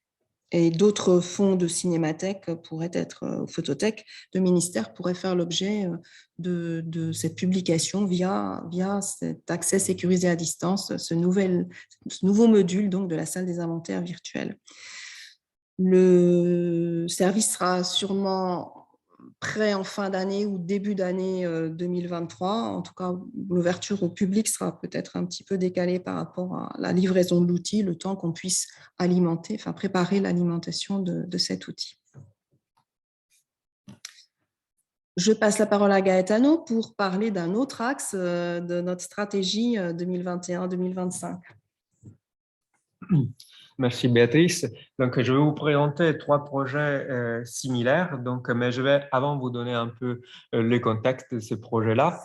Et d'autres fonds de cinémathèque pourraient être, photothèque de ministère pourraient faire l'objet de cette publication via cet accès sécurisé à distance, ce nouveau module donc, de la salle des inventaires virtuels. Le service sera sûrement prêt en fin d'année ou début d'année 2023. En tout cas, l'ouverture au public sera peut-être un petit peu décalée par rapport à la livraison de l'outil, le temps qu'on puisse préparer l'alimentation de cet outil. Je passe la parole à Gaetano pour parler d'un autre axe de notre stratégie 2021-2025. Merci Béatrice. Donc, je vais vous présenter trois projets similaires, donc, mais je vais avant vous donner un peu le contexte de ces projets-là.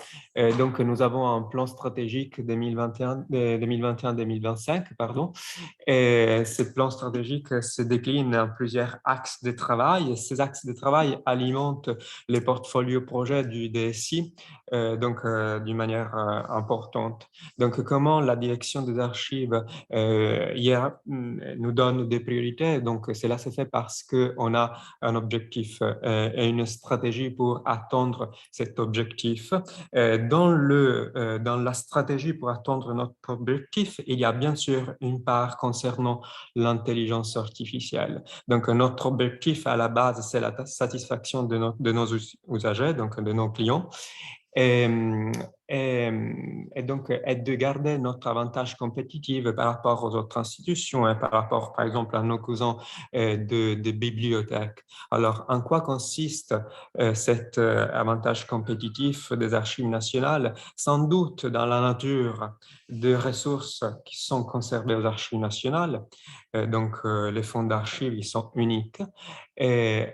Donc, nous avons un plan stratégique 2021-2025, pardon, et ce plan stratégique se décline en plusieurs axes de travail. Et ces axes de travail alimentent les portfolios projets du DSI, d'une manière importante. Donc, comment la direction des archives nous donne des priorités. Donc, cela se fait parce qu'on a un objectif et une stratégie pour atteindre cet objectif. Dans la stratégie pour atteindre notre objectif, il y a bien sûr une part concernant l'intelligence artificielle. Donc, notre objectif à la base, c'est la satisfaction de nos usagers, donc de nos clients. Et, et donc, est de garder notre avantage compétitif par rapport aux autres institutions et par rapport, par exemple, à nos cousins de bibliothèques. Alors, en quoi consiste cet avantage compétitif des archives nationales? Sans doute dans la nature de ressources qui sont conservées aux archives nationales. Les fonds d'archives, ils sont uniques. Et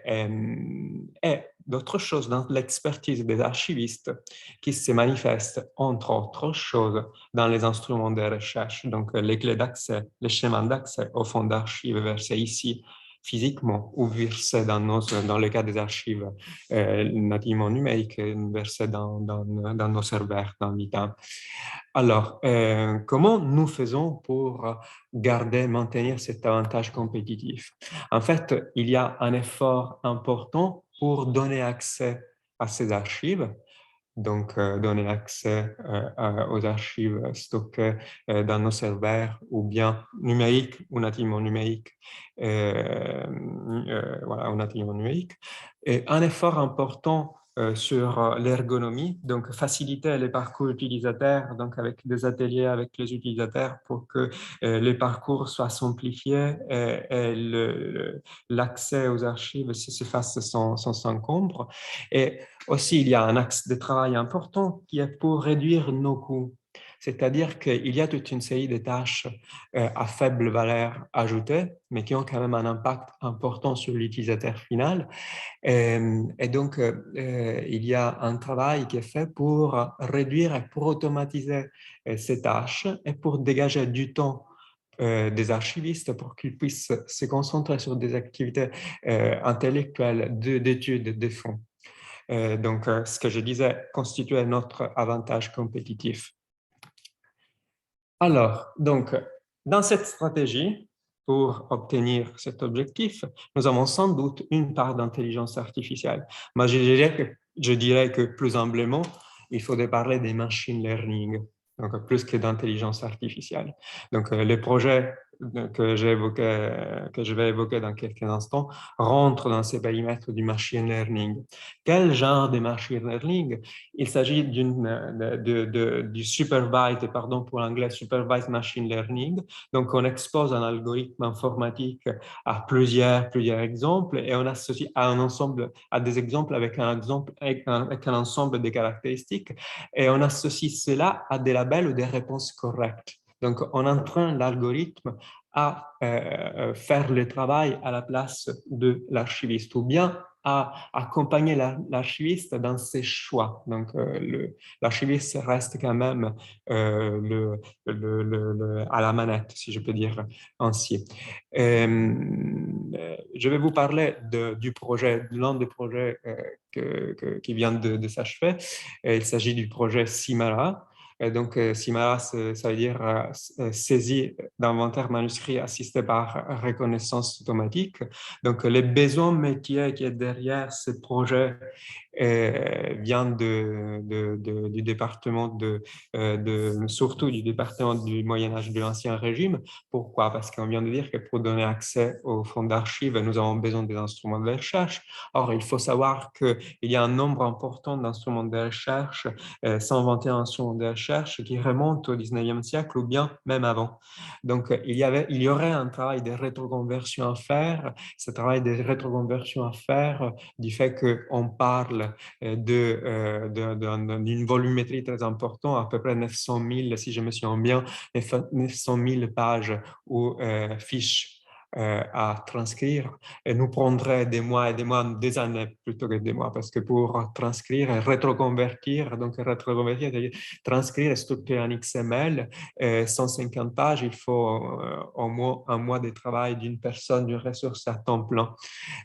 d'autres choses dans l'expertise des archivistes qui se manifeste, entre autres choses, dans les instruments de recherche, donc les clés d'accès, les schémas d'accès aux fonds d'archives versés ici physiquement ou versés dans le cas des archives nativement numériques, versés dans nos serveurs, dans l'ITAM. Alors, comment nous faisons pour garder, maintenir cet avantage compétitif? En fait, il y a un effort important pour donner accès à ces archives, donc donner accès aux archives stockées dans nos serveurs ou bien numériques ou nativement numériques, voilà, ou nativement numériques. Et un effort important sur l'ergonomie, donc faciliter les parcours utilisateurs, donc avec des ateliers avec les utilisateurs pour que les parcours soient simplifiés et l'accès aux archives se fasse sans encombre. Et aussi, il y a un axe de travail important qui est pour réduire nos coûts. C'est-à-dire qu'il y a toute une série de tâches à faible valeur ajoutée, mais qui ont quand même un impact important sur l'utilisateur final. Et donc, il y a un travail qui est fait pour réduire et pour automatiser ces tâches et pour dégager du temps des archivistes pour qu'ils puissent se concentrer sur des activités intellectuelles d'études de fond. Ce que je disais constituait notre avantage compétitif. Alors, donc, dans cette stratégie, pour obtenir cet objectif, nous avons sans doute une part d'intelligence artificielle. Mais je dirais que plus humblement, il faudrait parler des machine learning, donc plus que d'intelligence artificielle. Donc, les projets que je vais évoquer dans quelques instants rentrent dans ces périmètres du machine learning. Quel genre de machine learning? Il s'agit du supervised, pardon pour l'anglais, supervised machine learning. Donc, on expose un algorithme informatique à plusieurs exemples et on associe à des exemples avec un ensemble de caractéristiques et on associe cela à des labels ou des réponses correctes. Donc, on entraîne l'algorithme à faire le travail à la place de l'archiviste ou bien à accompagner l'archiviste dans ses choix. Donc, l'archiviste reste quand même à la manette, si je peux dire ainsi. Je vais vous parler du projet, de l'un des projets qui vient de s'achever. Il s'agit du projet Simara. Donc, Simara, ça veut dire saisie d'inventaire manuscrit assisté par reconnaissance automatique. Donc, les besoins métiers qui est derrière ce projet vient du département surtout du département du Moyen-Âge de l'Ancien Régime. Pourquoi? Parce qu'on vient de dire que pour donner accès aux fonds d'archives, nous avons besoin des instruments de recherche. Or, il faut savoir qu'il y a un nombre important d'instruments de recherche, 121 instruments de recherche qui remontent au 19e siècle ou bien même avant. Donc, il y aurait un travail de rétroconversion à faire. Ce travail de rétroconversion à faire du fait qu'on parle d'une volumétrie très importante, à peu près 900 000, si je me souviens bien, 900 000 pages ou fiches à transcrire et nous prendrait des mois et des mois, des années plutôt que des mois, parce que pour transcrire et rétroconvertir, donc rétroconvertir, transcrire et structurer en XML, 150 pages, il faut au moins un mois de travail d'une personne, d'une ressource à temps plein.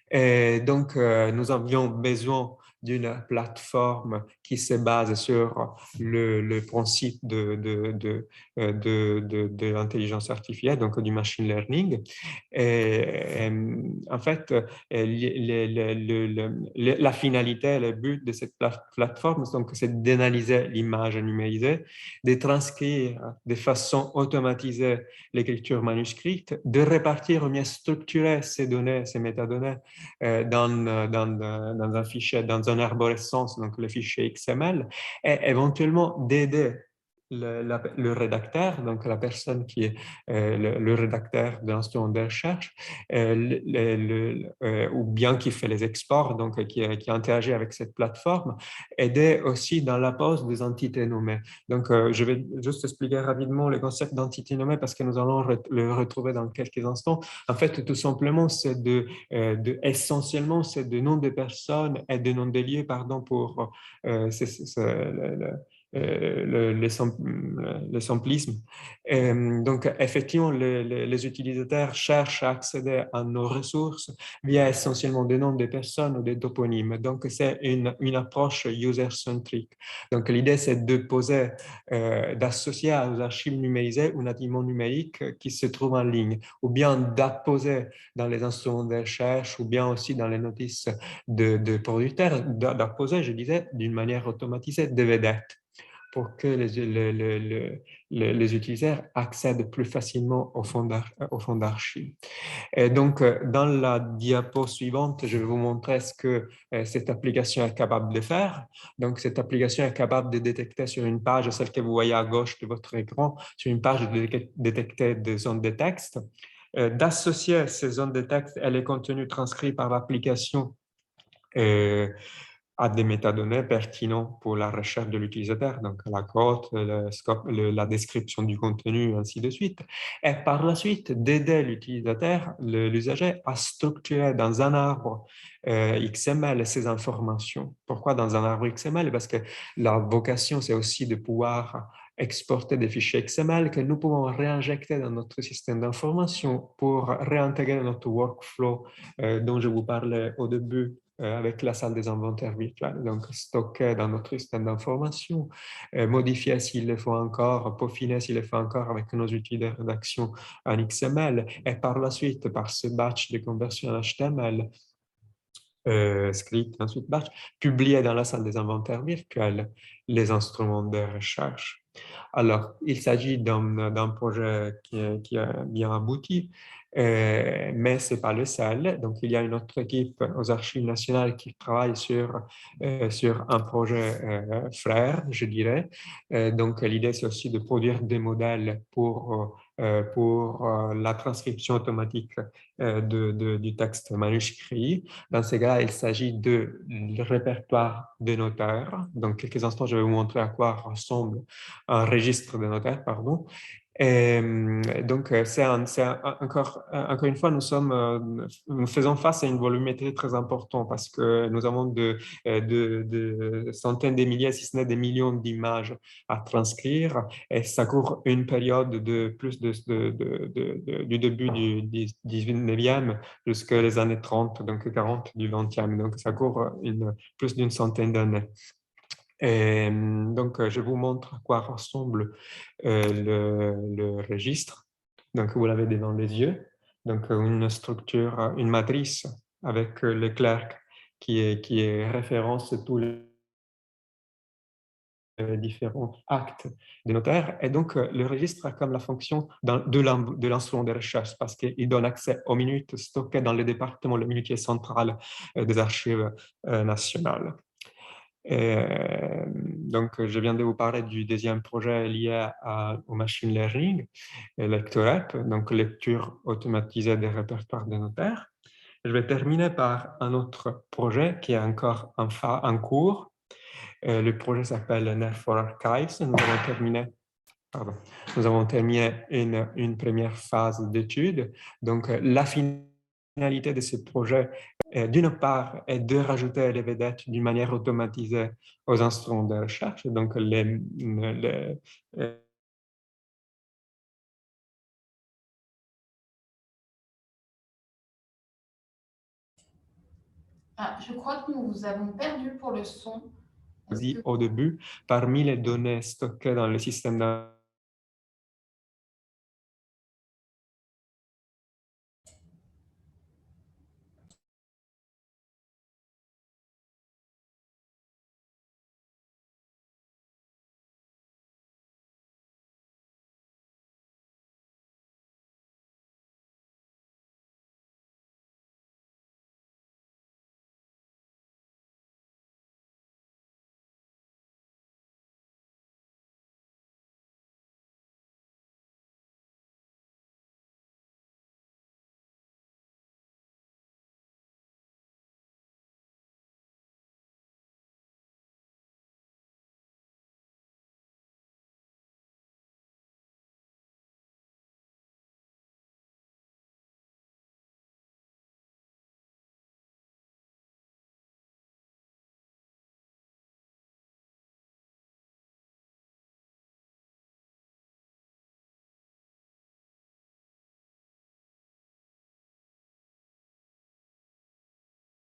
Et donc, nous avions besoin d'une plateforme qui se base sur le principe de l'intelligence artificielle, donc du machine learning. Et, en fait, la finalité, le but de cette plateforme, donc, c'est d'analyser l'image numérisée, de transcrire de façon automatisée l'écriture manuscrite, de répartir ou bien structurer ces données, ces métadonnées dans un fichier, dans une arborescence, donc le fichier XML, et éventuellement d'aider le rédacteur, donc la personne qui est le rédacteur de l'instrument de recherche, ou bien qui fait les exports, donc qui interagit avec cette plateforme, aider aussi dans la pose des entités nommées. Donc, je vais juste expliquer rapidement le concept d'entité nommée parce que nous allons le retrouver dans quelques instants. En fait, tout simplement, c'est essentiellement, c'est de noms de personnes et de noms de lieux, pardon, pour le samplisme. Donc, effectivement, les utilisateurs cherchent à accéder à nos ressources via essentiellement des noms de personnes ou des toponymes. Donc, c'est une approche user-centric. Donc, l'idée, c'est de poser, d'associer aux archives numérisées ou nativement numériques qui se trouvent en ligne, ou bien d'apposer dans les instruments de recherche, ou bien aussi dans les notices de producteurs, d'apposer, je disais, d'une manière automatisée, des vedettes pour que les utilisateurs accèdent plus facilement au fond d'archives. Et donc, dans la diapo suivante, je vais vous montrer ce que cette application est capable de faire. Donc, cette application est capable de détecter sur une page, celle que vous voyez à gauche de votre écran, sur une page de détecter des zones de texte, d'associer ces zones de texte et les contenus transcrits par l'application à des métadonnées pertinents pour la recherche de l'utilisateur, donc la cote, le scope, la description du contenu, ainsi de suite. Et par la suite, d'aider l'utilisateur, l'usager, à structurer dans un arbre XML ces informations. Pourquoi dans un arbre XML? Parce que la vocation, c'est aussi de pouvoir exporter des fichiers XML que nous pouvons réinjecter dans notre système d'information pour réintégrer notre workflow dont je vous parlais au début avec la salle des inventaires virtuels, donc stocker dans notre système d'information, modifier s'il le faut encore, peaufiner s'il le faut encore avec nos outils de rédaction en XML, et par la suite, par ce batch de conversion en HTML, script, ensuite batch, publier dans la salle des inventaires virtuels les instruments de recherche. Alors, il s'agit d'un projet qui est bien abouti, mais ce n'est pas le seul. Donc, il y a une autre équipe aux Archives nationales qui travaille sur un projet frère, je dirais. Donc, l'idée, c'est aussi de produire des modèles pour la transcription automatique du texte manuscrit. Dans ces cas-là, il s'agit de répertoire de notaires. Dans quelques instants, je vais vous montrer à quoi ressemble un registre de notaires, pardon. Et donc, encore une fois, nous faisons face à une volumétrie très importante parce que nous avons de centaines de milliers, si ce n'est des millions d'images à transcrire et ça court une période de plus du début du 19e jusqu'à les années 30, donc 40 du 20e. Donc, ça court plus d'une centaine d'années. Et donc, je vous montre à quoi ressemble le registre. Donc, vous l'avez devant les yeux. Donc, une structure, une matrice avec le clerc qui référence tous les différents actes de notaire. Et donc, le registre a comme la fonction de l'instrument de recherche parce qu'il donne accès aux minutes stockées dans le département, le minutier central des archives nationales. Donc, je viens de vous parler du deuxième projet lié au machine learning, Lectorep, donc lecture automatisée des répertoires de notaires. Je vais terminer par un autre projet qui est encore en cours. Le projet s'appelle Net for Archives. Nous allons terminer nous avons terminé une première phase d'étude. Donc, la finalité de ce projet, d'une part, est de rajouter les vedettes d'une manière automatisée aux instruments de recherche. Donc, je crois que nous vous avons perdu pour le son. Dit au début, parmi les données stockées dans le système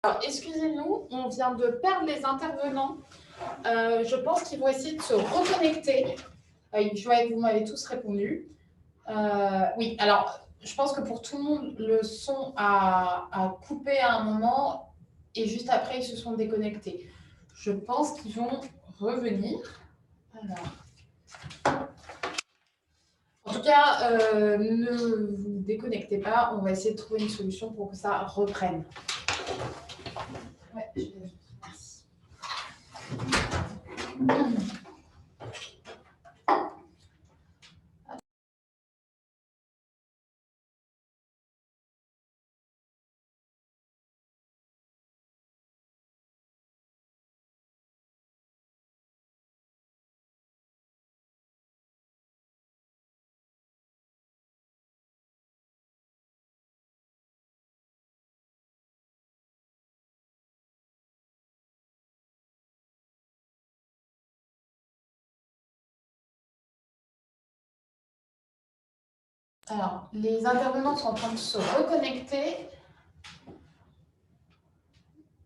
Alors, excusez-nous, on vient de perdre les intervenants. Je pense qu'ils vont essayer de se reconnecter. Je vois que vous m'avez tous répondu. Oui, alors, je pense que pour tout le monde, le son a coupé à un moment et juste après, ils se sont déconnectés. Je pense qu'ils vont revenir. Alors. En tout cas, ne vous déconnectez pas. On va essayer de trouver une solution pour que ça reprenne. Ouais, merci. Alors, les intervenants sont en train de se reconnecter.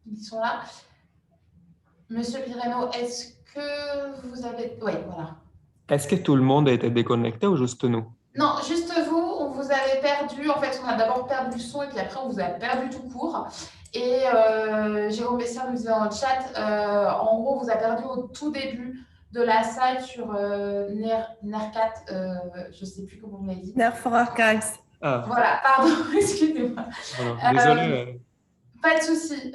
Ils sont là. Monsieur Pireno, est-ce que vous avez... Oui, voilà. Est-ce que tout le monde a été déconnecté ou juste nous? Non, juste vous, on vous avait perdu. En fait, on a d'abord perdu le son et puis après, on vous a perdu tout court. Et Jérôme Bessière nous disait dans le chat, en gros, on vous a perdu au tout début de la salle sur NER4, je ne sais plus comment vous l'avez dit. NER for Archives. Ah. Voilà, pardon, excusez-moi. Désolé. Pas de souci.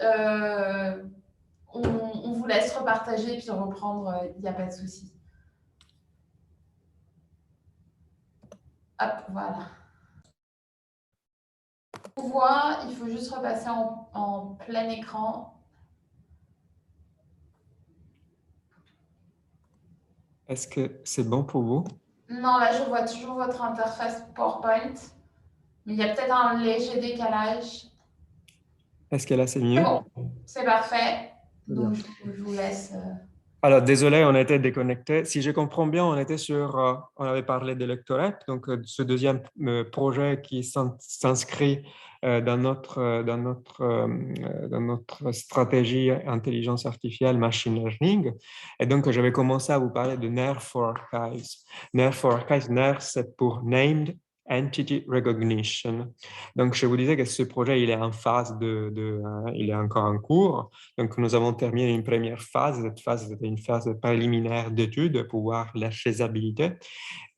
On vous laisse repartager et puis reprendre, il n'y a pas de souci. Hop, voilà. On voit, il faut juste repasser en plein écran. Est-ce que c'est bon pour vous? Non, là, je vois toujours votre interface PowerPoint, mais il y a peut-être un léger décalage. Est-ce que là, c'est mieux? Bon, c'est parfait. Donc, je vous laisse... Alors, désolé, on a été déconnecté. Si je comprends bien, on était sur, on avait parlé de Lectorep, donc ce deuxième projet qui s'inscrit dans notre stratégie intelligence artificielle machine learning. Et donc, je vais commencer à vous parler de NER for Archives. NER for Archives, NER, c'est pour Named Entity Recognition. Donc, je vous disais que ce projet, il est en phase il est encore en cours. Donc, nous avons terminé une première phase. Cette phase était une phase préliminaire d'étude pour voir la faisabilité.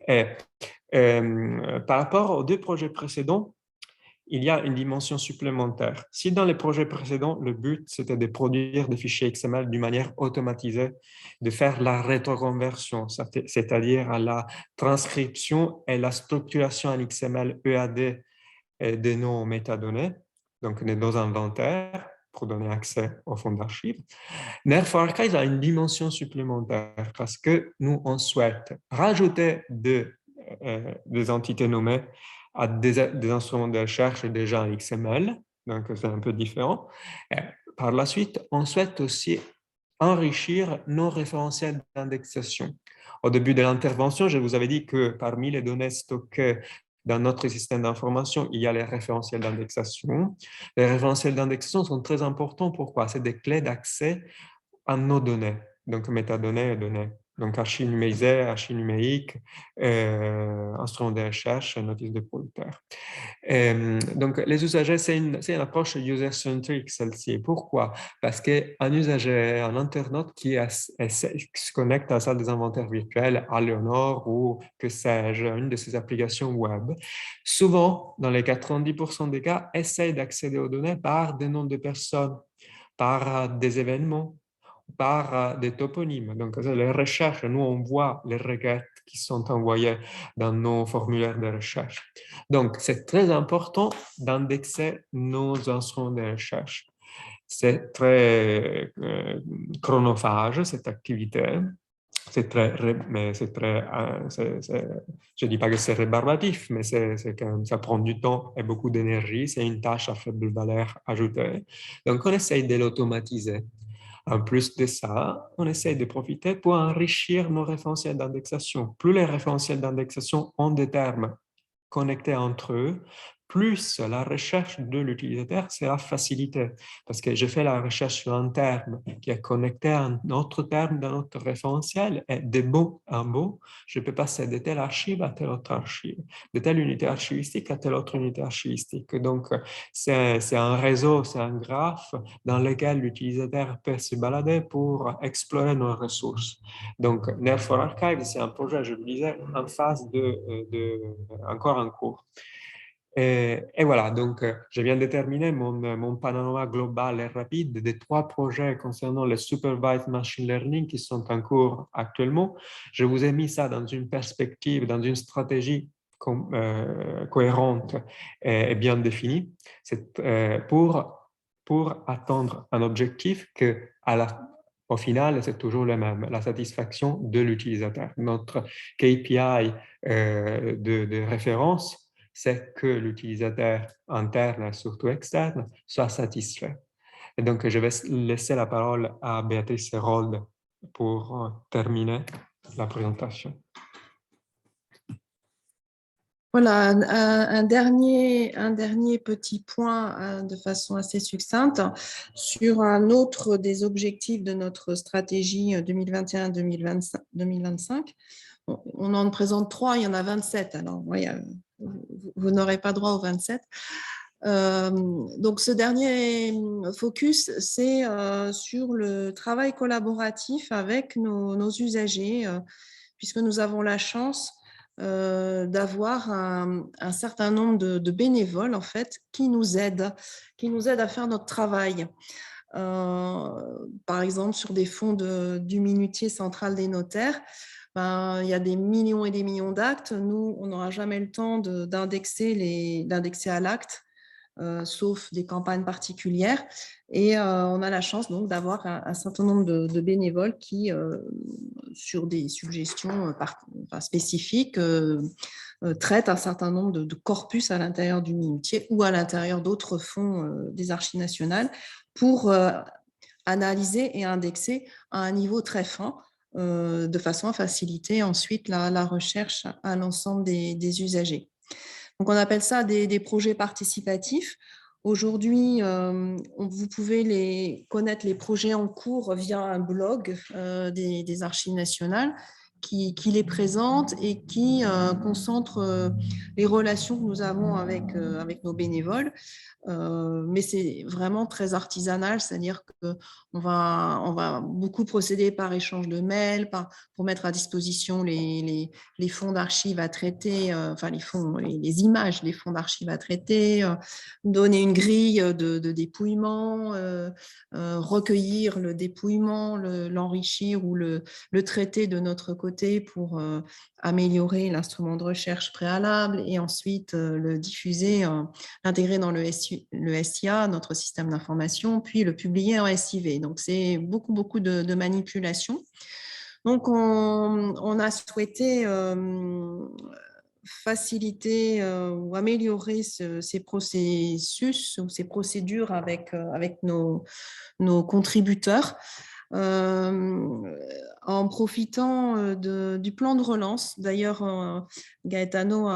Et, par rapport aux deux projets précédents, il y a une dimension supplémentaire. Si dans les projets précédents, le but, c'était de produire des fichiers XML d'une manière automatisée, de faire la rétroconversion, c'est-à-dire la transcription et la structuration en XML EAD de nos métadonnées, donc de nos inventaires, pour donner accès au fonds d'archives. NER4Archives a une dimension supplémentaire parce que nous, on souhaite rajouter des entités nommées à des instruments de recherche déjà en XML, donc c'est un peu différent. Par la suite, on souhaite aussi enrichir nos référentiels d'indexation. Au début de l'intervention, je vous avais dit que parmi les données stockées dans notre système d'information, il y a les référentiels d'indexation. Les référentiels d'indexation sont très importants. Pourquoi? C'est des clés d'accès à nos données, donc métadonnées et données. Donc archives numérisées, archives numériques, instruments de recherche, notices de producteurs. Donc les usagers, c'est une approche user-centric, celle-ci. Pourquoi? Parce qu'un usager, un internaute qui se connecte à la salle des inventaires virtuels, à Léonore ou que sais-je, une de ces applications web, souvent, dans les 90% des cas, essaye d'accéder aux données par des noms de personnes, par des événements, par des toponymes. Donc, les recherches, nous, on voit les requêtes qui sont envoyées dans nos formulaires de recherche. Donc, c'est très important d'indexer nos instruments de recherche. C'est très chronophage, cette activité. C'est très, mais c'est très, je ne dis pas que c'est rébarbatif, mais ça prend du temps et beaucoup d'énergie. C'est une tâche à faible valeur ajoutée. Donc, on essaye de l'automatiser. En plus de ça, on essaye de profiter pour enrichir nos référentiels d'indexation. Plus les référentiels d'indexation ont des termes connectés entre eux, plus la recherche de l'utilisateur sera facilitée. Parce que je fais la recherche sur un terme qui est connecté à un autre terme dans notre référentiel et de bout en bout, je peux passer de telle archive à telle autre archive, de telle unité archivistique à telle autre unité archivistique. Donc, c'est un réseau, c'est un graphe dans lequel l'utilisateur peut se balader pour explorer nos ressources. Donc, NER4Archives, c'est un projet, je vous disais, en phase encore en cours. Et voilà, donc je viens de terminer mon panorama global et rapide des 3 projets concernant le Supervised Machine Learning qui sont en cours actuellement. Je vous ai mis ça dans une perspective, dans une stratégie cohérente et bien définie. C'est pour atteindre un objectif que au final, c'est toujours le même, la satisfaction de l'utilisateur. Notre KPI de référence, c'est que l'utilisateur interne et surtout externe soit satisfait. Et donc, je vais laisser la parole à Béatrice Herold pour terminer la présentation. Voilà, un dernier petit point de façon assez succincte sur un autre des objectifs de notre stratégie 2021-2025. On en présente 3, il y en a 27. Alors, oui, vous n'aurez pas droit aux 27. Donc, ce dernier focus, c'est sur le travail collaboratif avec nos usagers, puisque nous avons la chance d'avoir un certain nombre de bénévoles, en fait, qui nous aident à faire notre travail. Par exemple, sur des fonds du minutier central des notaires, il y a des millions et des millions d'actes. Nous, on n'aura jamais le temps d'indexer à l'acte, sauf des campagnes particulières. Et on a la chance donc d'avoir un certain nombre de bénévoles qui, sur des suggestions spécifiques, traitent un certain nombre de corpus à l'intérieur du minutier ou à l'intérieur d'autres fonds des archives nationales pour analyser et indexer à un niveau très fin, de façon à faciliter ensuite la recherche à l'ensemble des usagers. Donc, on appelle ça des projets participatifs. Aujourd'hui, vous pouvez connaître les projets en cours via un blog des Archives nationales qui les présente et qui concentre les relations que nous avons avec nos bénévoles. Mais c'est vraiment très artisanal, c'est-à-dire qu'on va beaucoup procéder par échange de mails, pour mettre à disposition les fonds d'archives à traiter, enfin les images des fonds d'archives à traiter, donner une grille de dépouillement, recueillir le dépouillement, l'enrichir ou le traiter de notre côté pour améliorer l'instrument de recherche préalable et ensuite le diffuser, l'intégrer dans le SIE le SIA, notre système d'information, puis le publier en SIV. Donc, c'est beaucoup de manipulations. Donc, on a souhaité faciliter ou améliorer ces processus ou ces procédures avec nos contributeurs en profitant du plan de relance. D'ailleurs, Gaetano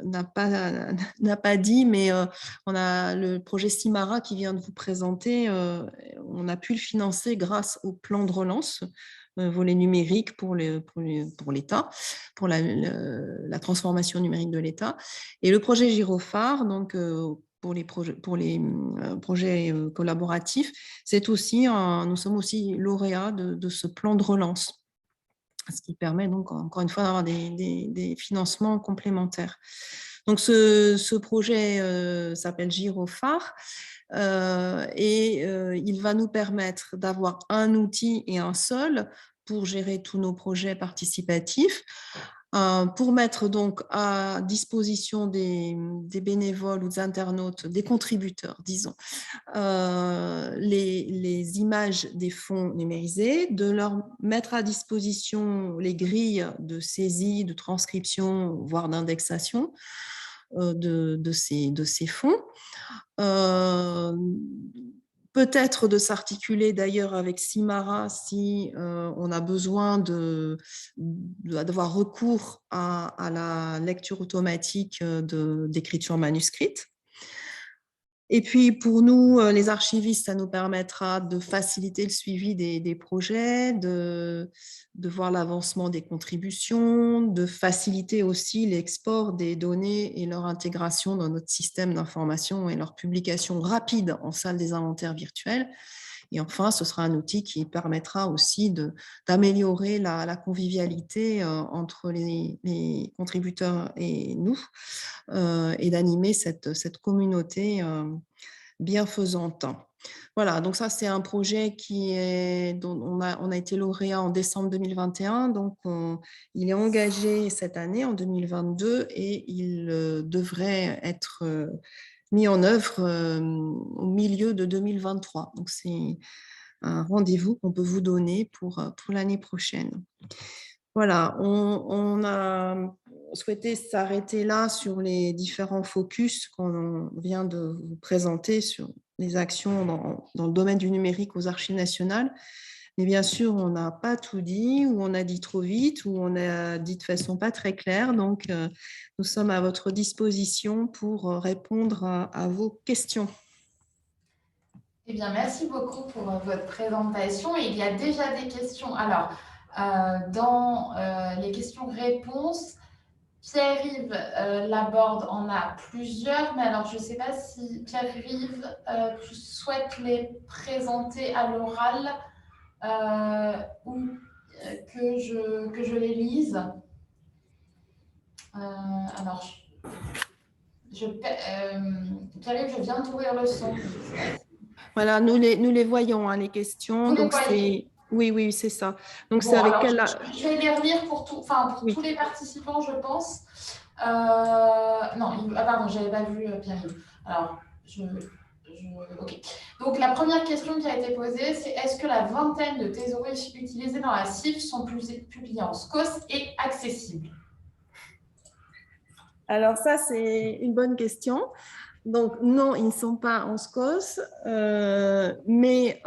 n'a pas dit, mais on a le projet Simara qui vient de vous présenter. On a pu le financer grâce au plan de relance, volet numérique pour l'État, pour la transformation numérique de l'État. Et le projet Gyrophare, donc pour les projets collaboratifs, nous sommes aussi lauréats de ce plan de relance, ce qui permet donc encore une fois d'avoir des financements complémentaires. Donc ce projet s'appelle Gyrophare et il va nous permettre d'avoir un outil et un seul pour gérer tous nos projets participatifs, pour mettre donc à disposition des bénévoles ou des internautes, des contributeurs, disons, les images des fonds numérisés, de leur mettre à disposition les grilles de saisie, de transcription, voire d'indexation de ces fonds. Peut-être de s'articuler d'ailleurs avec Simara si on a besoin d'avoir recours à la lecture automatique d'écriture manuscrite. Et puis pour nous, les archivistes, ça nous permettra de faciliter le suivi des projets, de voir l'avancement des contributions, de faciliter aussi l'export des données et leur intégration dans notre système d'information et leur publication rapide en salle des inventaires virtuels. Et enfin, ce sera un outil qui permettra aussi d'améliorer la convivialité entre les contributeurs et nous et d'animer cette communauté bienfaisante. Voilà, donc ça, c'est un projet dont on a été lauréat en décembre 2021. Donc, il est engagé cette année, en 2022, et il devrait être mis en œuvre au milieu de 2023. Donc, c'est un rendez-vous qu'on peut vous donner pour l'année prochaine. Voilà, on a souhaité s'arrêter là sur les différents focus qu'on vient de vous présenter sur les actions dans le domaine du numérique aux Archives nationales. Mais bien sûr, on n'a pas tout dit, ou on a dit trop vite, ou on a dit de façon pas très claire. Donc, nous sommes à votre disposition pour répondre à vos questions. Eh bien, merci beaucoup pour votre présentation. Et il y a déjà des questions. Alors, dans les questions-réponses, Pierre-Yves Laborde en a plusieurs, mais alors je ne sais pas si Pierre-Yves, tu souhaites les présenter à l'oral ou que je les lise. Alors, Pierre-Yves, je viens d'ouvrir le son. Voilà, nous les voyons, hein, les questions. Vous donc les voyez. Oui, c'est ça. Donc, bon, c'est avec alors, quelle... Je vais les relire pour tous les participants, je pense. Non, pardon, je n'avais pas vu Pierre-Yves. Alors, ok. Donc, la première question qui a été posée, c'est est-ce que la vingtaine de thésauriers utilisés dans la CIF sont publiés en SCOS et accessibles? Alors, ça, c'est une bonne question. Donc, non, ils ne sont pas en SCOS, mais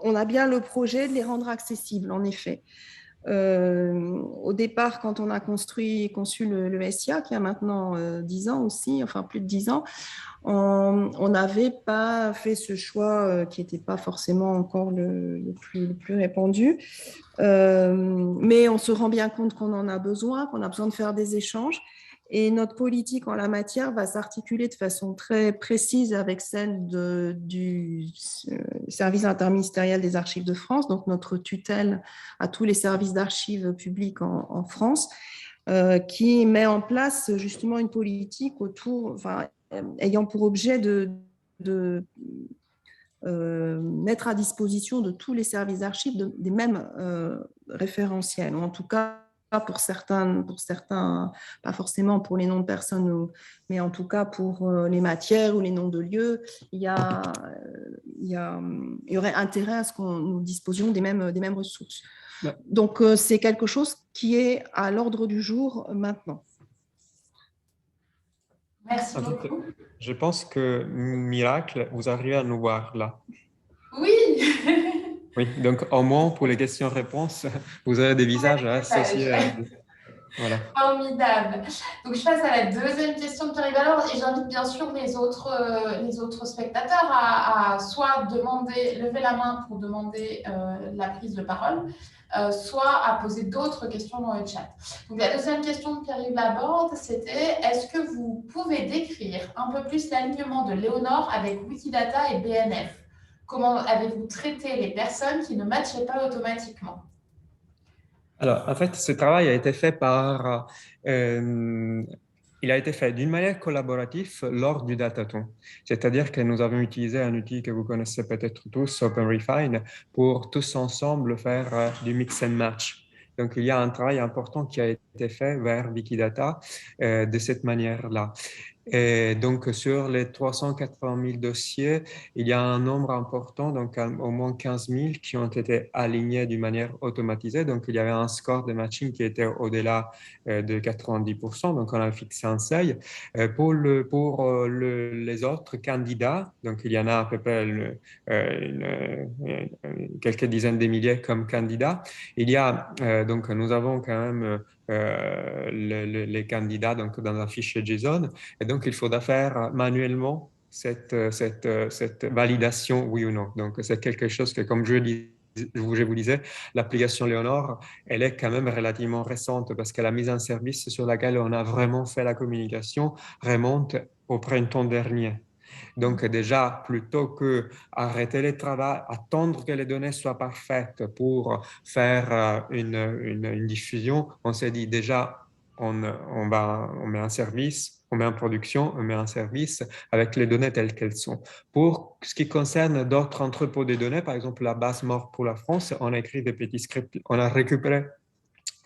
on a bien le projet de les rendre accessibles, en effet. Au départ, quand on a conçu le SIA, qui a maintenant 10 ans aussi, enfin plus de 10 ans, on n'avait pas fait ce choix qui n'était pas forcément encore le plus répandu. Mais on se rend bien compte qu'on en a besoin, qu'on a besoin de faire des échanges. Et notre politique en la matière va s'articuler de façon très précise avec celle du service interministériel des archives de France, donc notre tutelle à tous les services d'archives publiques en France, qui met en place justement une politique ayant pour objet de mettre à disposition de tous les services d'archives des mêmes référentiels, ou en tout cas pour certains, pas forcément pour les noms de personnes, mais en tout cas pour les matières ou les noms de lieux, il y aurait intérêt à ce que nous disposions des mêmes ressources. Ouais. Donc, c'est quelque chose qui est à l'ordre du jour maintenant. Merci En fait, beaucoup. je pense que miracle, vous arrivez à nous voir là. Oui. Oui, donc au moins pour les questions-réponses, vous avez des visages associés. Voilà. Formidable. Donc, je passe à la deuxième question de Pierre Valor et j'invite bien sûr les autres spectateurs à soit lever la main pour demander la prise de parole, soit à poser d'autres questions dans le chat. Donc, la deuxième question de Pierre Laborde, c'était: est-ce que vous pouvez décrire un peu plus l'alignement de Léonore avec Wikidata et BNF? Comment avez-vous traité les personnes qui ne matchaient pas automatiquement? Alors, en fait, ce travail a été fait il a été fait d'une manière collaborative lors du Datathon. C'est-à-dire que nous avons utilisé un outil que vous connaissez peut-être tous, OpenRefine, pour tous ensemble faire du mix and match. Donc, il y a un travail important qui a été fait vers Wikidata de cette manière-là. Et donc, sur les 380 000 dossiers, il y a un nombre important, donc au moins 15 000 qui ont été alignés d'une manière automatisée. Donc, il y avait un score de matching qui était au-delà de 90%. Donc, on a fixé un seuil. Pour les autres candidats, donc il y en a à peu près quelques dizaines de milliers comme candidats, il y a, donc nous avons quand même les candidats donc, dans un fichier JSON. Et donc, il faudra faire manuellement cette validation, oui ou non. Donc, c'est quelque chose que, comme je vous disais, l'application Léonore, elle est quand même relativement récente parce que la mise en service sur laquelle on a vraiment fait la communication remonte au printemps dernier. Donc déjà, plutôt que arrêter le travail, attendre que les données soient parfaites pour faire une diffusion, on s'est dit déjà, on met en service, on met en production, on met en service avec les données telles qu'elles sont. Pour ce qui concerne d'autres entrepôts de données, par exemple la base mort pour la France, on a écrit des petits scripts, on a récupéré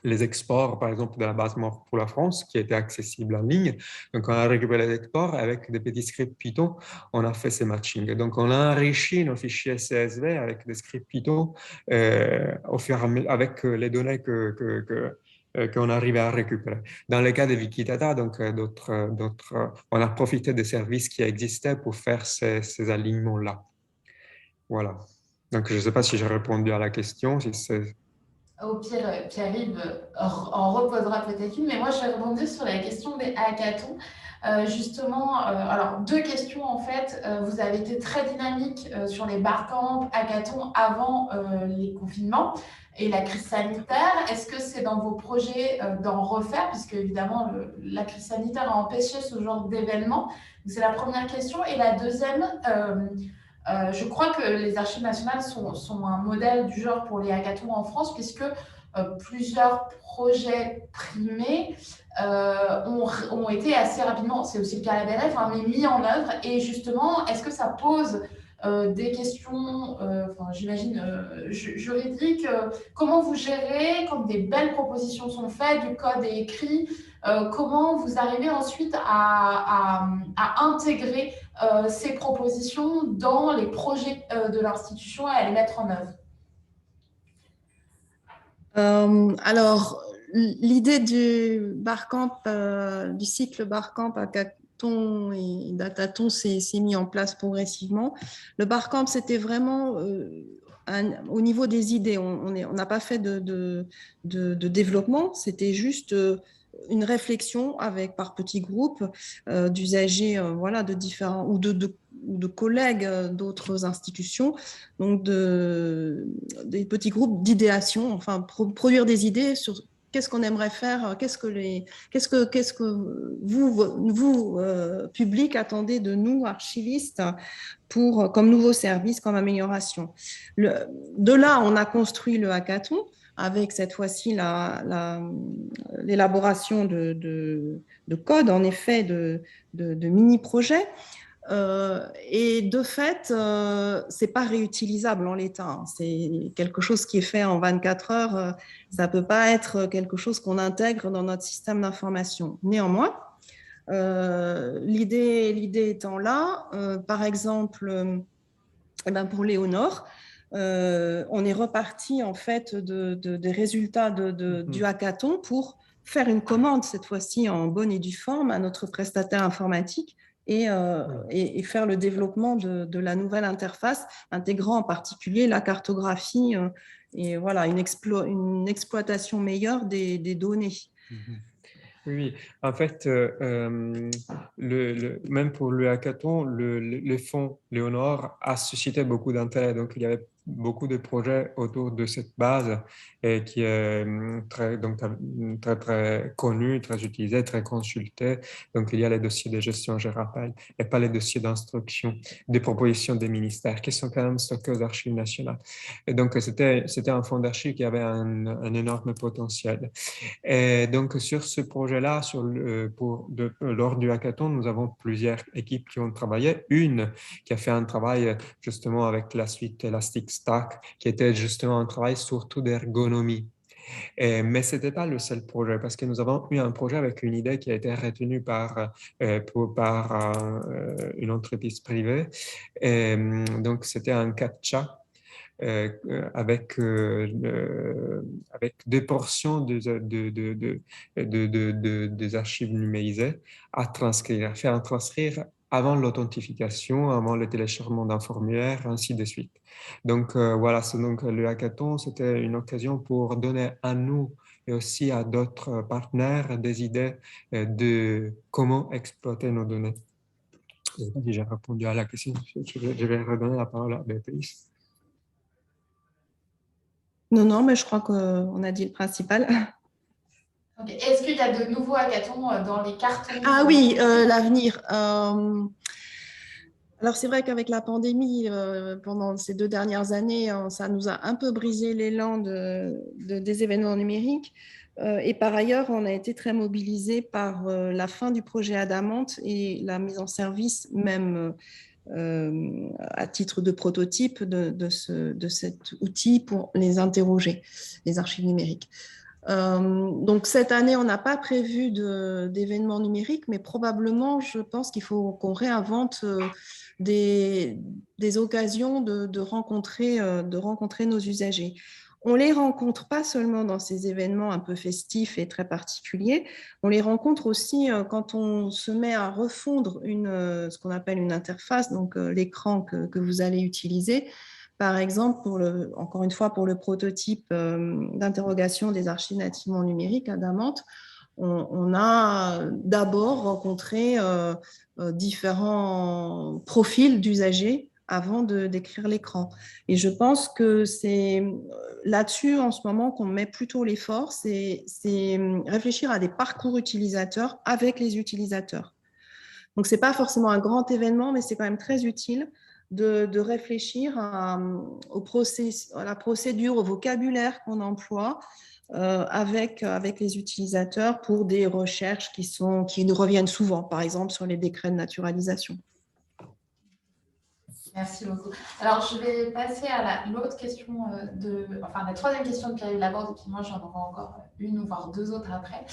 les exports, par exemple, de la base mort pour la France, qui était accessible en ligne. Donc, on a récupéré les exports avec des petits scripts Python, on a fait ces matchings. Donc, on a enrichi nos fichiers CSV avec des scripts Python au fur et à mesure, avec les données qu'on arrivait à récupérer. Dans le cas de Wikidata, donc on a profité des services qui existaient pour faire ces alignements-là. Voilà. Donc, je ne sais pas si j'ai répondu à la question, si c'est... Au pire, Pierre-Yves en reposera peut-être une, mais moi, je vais rebondir sur la question des hackathons. Justement, alors, deux questions en fait. Vous avez été très dynamique sur les barcamps, hackathons avant les confinements et la crise sanitaire. Est-ce que c'est dans vos projets d'en refaire, puisque évidemment, la crise sanitaire a empêché ce genre d'événement? C'est la première question. Et la deuxième, je crois que les Archives nationales sont un modèle du genre pour les hackathons en France, puisque plusieurs projets primés ont été assez rapidement, c'est aussi le cas à la BNF, hein, mais mis en œuvre. Et justement, est-ce que ça pose des questions, j'imagine, juridiques? Comment vous gérez quand des belles propositions sont faites, du code est écrit? Comment vous arrivez ensuite à intégrer ces propositions dans les projets de l'institution et à les mettre en œuvre? Alors, l'idée du barcamp, du cycle barcamp hackathon et datathon s'est mis en place progressivement. Le barcamp, c'était vraiment au niveau des idées. On n'a pas fait de développement, c'était juste une réflexion par petits groupes d'usagers voilà, de différents ou de collègues d'autres institutions, donc des petits groupes d'idéation, enfin produire des idées sur qu'est-ce qu'on aimerait faire, qu'est-ce que vous public, attendez de nous, archivistes, comme nouveau service, comme amélioration. De là, on a construit le hackathon avec cette fois-ci l'élaboration de code, en effet, de mini-projets. Et de fait, c'est pas réutilisable en l'état, hein. C'est quelque chose qui est fait en 24 heures. Ça peut pas être quelque chose qu'on intègre dans notre système d'information. Néanmoins, l'idée étant là, par exemple, eh ben pour Léonore, on est reparti en fait des résultats du hackathon pour faire une commande cette fois-ci en bonne et due forme à notre prestataire informatique et faire le développement de la nouvelle interface, intégrant en particulier la cartographie et voilà, une exploitation meilleure des données. Oui, en fait, même pour le hackathon, le fonds Léonore a suscité beaucoup d'intérêt. Donc, il y avait beaucoup de projets autour de cette base et qui est très connue, très utilisée, très consultée. Donc, il y a les dossiers de gestion, je rappelle, et pas les dossiers d'instruction, des propositions des ministères qui sont quand même stockés aux archives nationales. Et donc, c'était un fonds d'archives qui avait un énorme potentiel. Et donc, sur ce projet-là, lors du hackathon, nous avons plusieurs équipes qui ont travaillé. Une qui a fait un travail justement avec la suite Elastic Stack, qui était justement un travail surtout d'ergonomie. Mais ce n'était pas le seul projet, parce que nous avons eu un projet avec une idée qui a été retenue par une entreprise privée. Et, donc, c'était un CAPTCHA avec des portions des archives numérisées à transcrire, à faire transcrire avant l'authentification, avant le téléchargement d'un formulaire, ainsi de suite. Donc voilà, donc le hackathon, c'était une occasion pour donner à nous et aussi à d'autres partenaires des idées de comment exploiter nos données. Je ne sais pas si j'ai répondu à la question. Je vais redonner la parole à Béatrice. Non, mais je crois qu'on a dit le principal. Okay. Est-ce qu'il y a de nouveaux hackathons dans les cartons? Ah oui, l'avenir. Alors c'est vrai qu'avec la pandémie, pendant ces 2 dernières années, ça nous a un peu brisé l'élan des événements numériques. Et par ailleurs, on a été très mobilisés par la fin du projet Adamante et la mise en service même à titre de prototype de cet outil pour les interroger, les archives numériques. Donc cette année, on n'a pas prévu d'événements numériques, mais probablement, je pense qu'il faut qu'on réinvente des occasions de rencontrer nos usagers. On les rencontre pas seulement dans ces événements un peu festifs et très particuliers, on les rencontre aussi quand on se met à refondre ce qu'on appelle une interface, donc l'écran que vous allez utiliser. Par exemple, encore une fois, pour le prototype d'interrogation des archives nativement numériques à Damante, on a d'abord rencontré différents profils d'usagers avant de décrire l'écran. Et je pense que c'est là-dessus, en ce moment, qu'on met plutôt l'effort, c'est réfléchir à des parcours utilisateurs avec les utilisateurs. Donc, ce n'est pas forcément un grand événement, mais c'est quand même très utile de réfléchir à la procédure, au vocabulaire qu'on emploie avec les utilisateurs pour des recherches qui nous reviennent souvent, par exemple sur les décrets de naturalisation. Merci beaucoup. Alors, je vais passer à l'autre question, la troisième question de Pierre Laborde, et puis moi, j'en aurai encore une ou voire 2 autres après.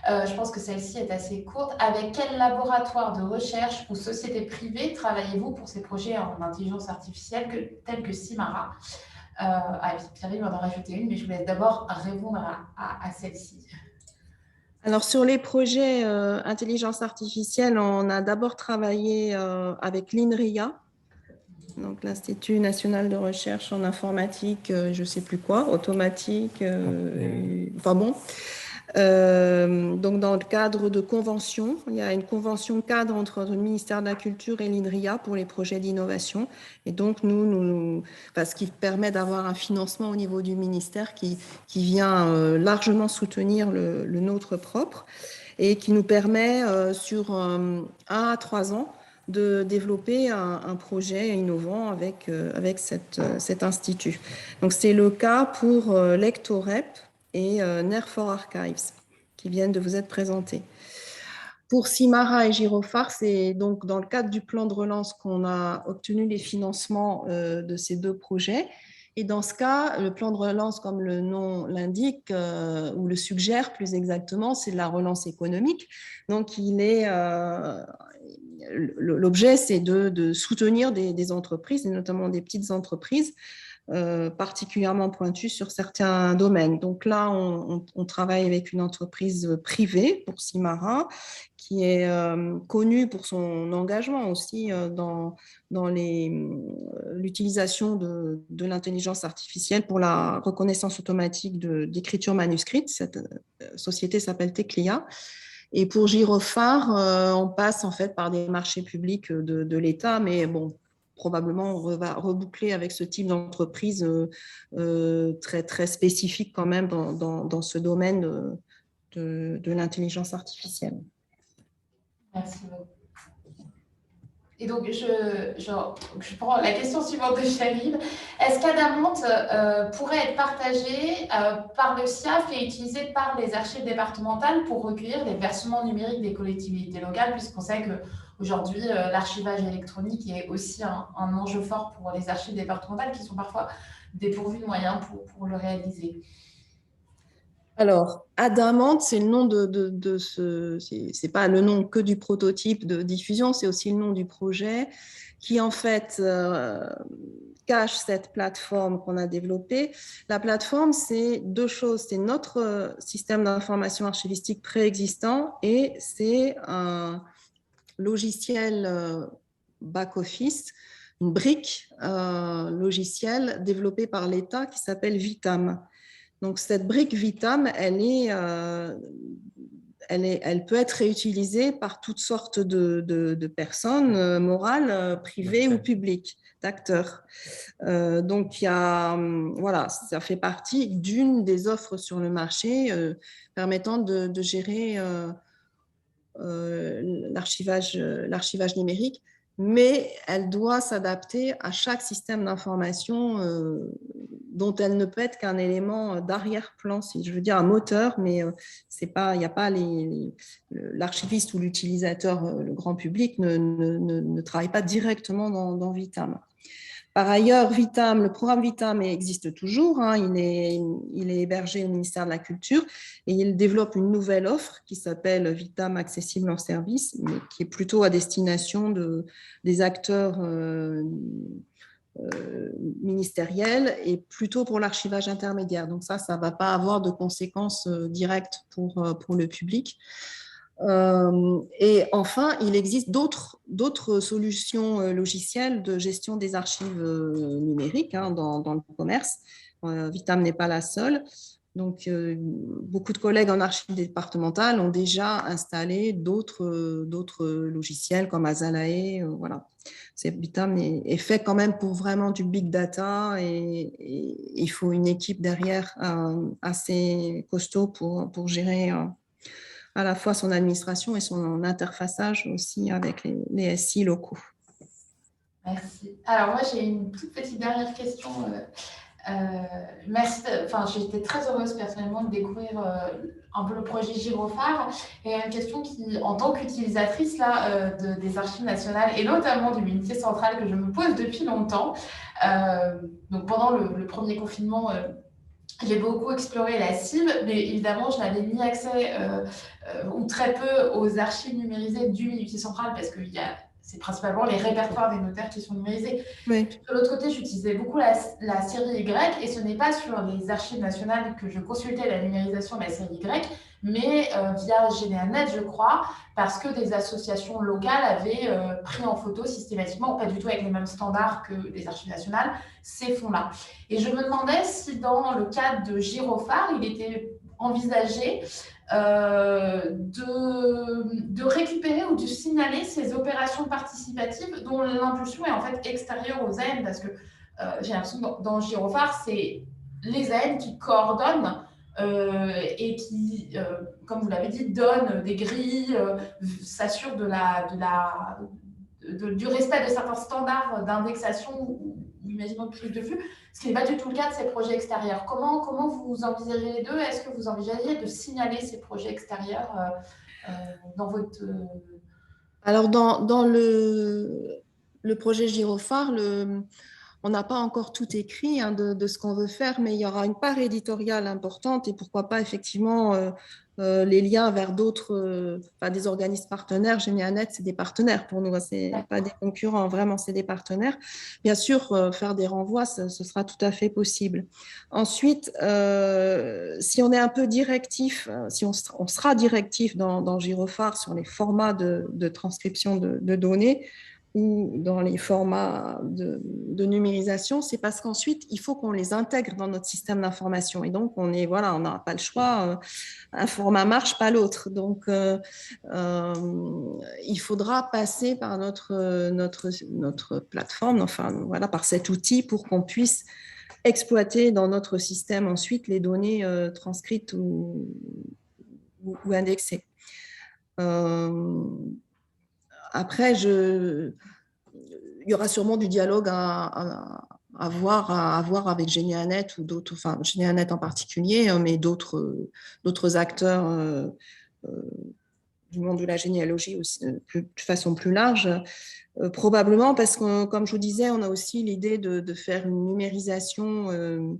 Je pense que celle-ci est assez courte. Avec quel laboratoire de recherche ou société privée travaillez-vous pour ces projets en intelligence artificielle tels que Simara? Pierre va en rajouter une, mais je vous laisse d'abord répondre à celle-ci. Alors, sur les projets intelligence artificielle, on a d'abord travaillé avec l'INRIA, donc l'Institut national de recherche en informatique, je ne sais plus quoi, automatique, enfin bon. Donc dans le cadre de conventions, il y a une convention cadre entre le ministère de la Culture et l'INRIA pour les projets d'innovation. Et donc ce qui permet d'avoir un financement au niveau du ministère qui vient largement soutenir le nôtre propre et qui nous permet sur 1 à 3 ans de développer un projet innovant avec cet institut. Donc c'est le cas pour Lectorep et NER4Archives qui viennent de vous être présentés. Pour Simara et Girophare, c'est donc dans le cadre du plan de relance qu'on a obtenu les financements de ces deux projets. Et dans ce cas, le plan de relance, comme le nom l'indique, ou le suggère plus exactement, c'est de la relance économique. Donc, l'objet, c'est de soutenir des entreprises, et notamment des petites entreprises, particulièrement pointues sur certains domaines. Donc là, on travaille avec une entreprise privée pour Simara, qui est connue pour son engagement aussi dans l'utilisation de l'intelligence artificielle pour la reconnaissance automatique d'écriture manuscrite. Cette société s'appelle Teclia. Et pour Girophare, on passe en fait par des marchés publics de l'État, mais bon, probablement on va reboucler avec ce type d'entreprise très, très spécifique quand même dans ce domaine de l'intelligence artificielle. Merci beaucoup. Et donc, je prends la question suivante de Charline. Est-ce qu'Adamante pourrait être partagée par le SIAF et utilisée par les archives départementales pour recueillir les versements numériques des collectivités locales, puisqu'on sait qu'aujourd'hui, l'archivage électronique est aussi un enjeu fort pour les archives départementales qui sont parfois dépourvues de moyens pour le réaliser. Alors, Adamante, c'est le nom c'est pas le nom que du prototype de diffusion, c'est aussi le nom du projet qui en fait cache cette plateforme qu'on a développée. La plateforme, c'est deux choses. C'est notre système d'information archivistique préexistant et c'est un logiciel back-office, une brique logicielle développée par l'État qui s'appelle Vitam. Donc, cette brique Vitam, elle peut être réutilisée par toutes sortes de personnes morales, privées ou publiques, d'acteurs. Donc, voilà, ça fait partie d'une des offres sur le marché permettant de gérer l'archivage numérique, mais elle doit s'adapter à chaque système d'information dont elle ne peut être qu'un élément d'arrière-plan, si je veux dire un moteur, mais il n'y a pas l'archiviste ou l'utilisateur, le grand public ne travaille pas directement dans Vitam. Par ailleurs, le programme Vitam existe toujours, hein, il est hébergé au ministère de la Culture et il développe une nouvelle offre qui s'appelle Vitam Accessible en service, mais qui est plutôt à destination des acteurs ministériels et plutôt pour l'archivage intermédiaire. Donc ça ne va pas avoir de conséquences directes pour le public. Et enfin, il existe d'autres solutions logicielles de gestion des archives numériques dans le commerce. Vitam n'est pas la seule. Donc, beaucoup de collègues en archives départementales ont déjà installé d'autres logiciels comme Azalae. Voilà. Vitam est fait quand même pour vraiment du big data et il faut une équipe derrière assez costaud pour gérer à la fois son administration et son interfaçage aussi avec les SI locaux. Merci. Alors moi, j'ai une toute petite dernière question. Merci. J'ai été très heureuse personnellement de découvrir un peu le projet Girophare. Et une question qui, en tant qu'utilisatrice des archives nationales et notamment du Municier central, que je me pose depuis longtemps. Donc pendant le premier confinement, j'ai beaucoup exploré la cible, mais évidemment, je n'avais ni accès ou très peu aux archives numérisées du Municier central parce que c'est principalement les répertoires des notaires qui sont numérisés. Oui. De l'autre côté, j'utilisais beaucoup la série Y et ce n'est pas sur les archives nationales que je consultais la numérisation de la série Y, mais via GénéaNet, je crois, parce que des associations locales avaient pris en photo systématiquement, pas du tout avec les mêmes standards que les archives nationales, ces fonds-là. Et je me demandais si dans le cadre de Girophare, il était envisagé de récupérer ou de signaler ces opérations participatives dont l'impulsion est en fait extérieure aux AN, parce que j'ai l'impression que dans Girophare, c'est les AN qui coordonnent et qui, comme vous l'avez dit, donnent des grilles, s'assurent du respect de certains standards d'indexation ou imaginons de prise de vue, ce qui n'est pas du tout le cas de ces projets extérieurs. Comment vous envisagez les deux? Est-ce que vous envisagez de signaler ces projets extérieurs dans votre… Alors, dans le projet Gyrophare, on n'a pas encore tout écrit hein, de ce qu'on veut faire, mais il y aura une part éditoriale importante et pourquoi pas effectivement les liens vers d'autres, des organismes partenaires. Génianet, c'est des partenaires pour nous, hein, c'est pas des concurrents, vraiment, c'est des partenaires. Bien sûr, faire des renvois, ce sera tout à fait possible. Ensuite, si on est un peu directif, si on sera directif dans Gyrophare sur les formats de transcription de données, ou dans les formats de numérisation, c'est parce qu'ensuite, il faut qu'on les intègre dans notre système d'information. Et donc, on n'a pas le choix. Un format marche, pas l'autre. Donc, il faudra passer par notre plateforme, enfin, voilà, par cet outil pour qu'on puisse exploiter dans notre système ensuite les données transcrites ou indexées. Après, il y aura sûrement du dialogue à avoir avec Génianet ou d'autres, enfin Génianet en particulier, mais d'autres acteurs du monde de la généalogie aussi, de façon plus large. Probablement parce que, comme je vous disais, on a aussi l'idée de faire une numérisation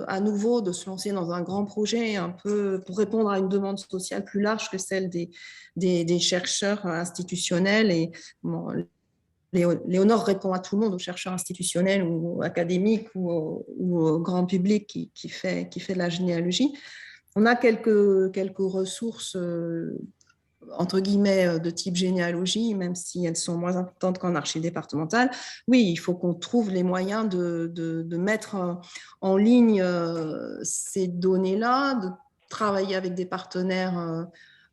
à nouveau de se lancer dans un grand projet un peu pour répondre à une demande sociale plus large que celle des chercheurs institutionnels. Et bon, Léonore répond à tout le monde, aux chercheurs institutionnels ou académiques ou au grand public qui fait de la généalogie. On a quelques ressources entre guillemets, de type généalogie, même si elles sont moins importantes qu'en archives départementales. Oui, il faut qu'on trouve les moyens de mettre en ligne ces données-là, de travailler avec des partenaires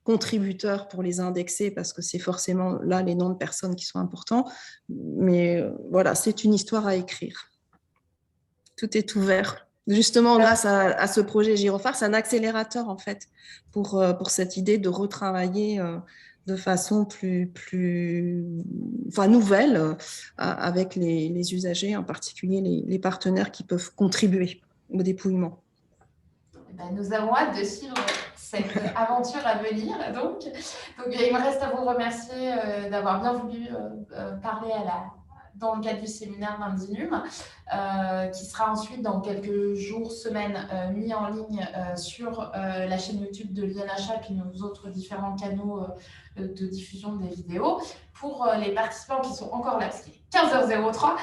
contributeurs pour les indexer, parce que c'est forcément là les noms de personnes qui sont importants. Mais voilà, c'est une histoire à écrire. Tout est ouvert. Justement, grâce à ce projet Gyrophare, c'est un accélérateur en fait pour cette idée de retravailler de façon nouvelle avec les usagers, en particulier les partenaires qui peuvent contribuer au dépouillement. Nous avons hâte de suivre cette aventure à venir. Donc, il me reste à vous remercier d'avoir bien voulu parler dans le cadre du séminaire d'Indinum, qui sera ensuite dans quelques jours, semaines, mis en ligne sur la chaîne YouTube de l'INHA et puis nos autres différents canaux de diffusion des vidéos. Pour les participants qui sont encore là, parce qu'il est 15h03,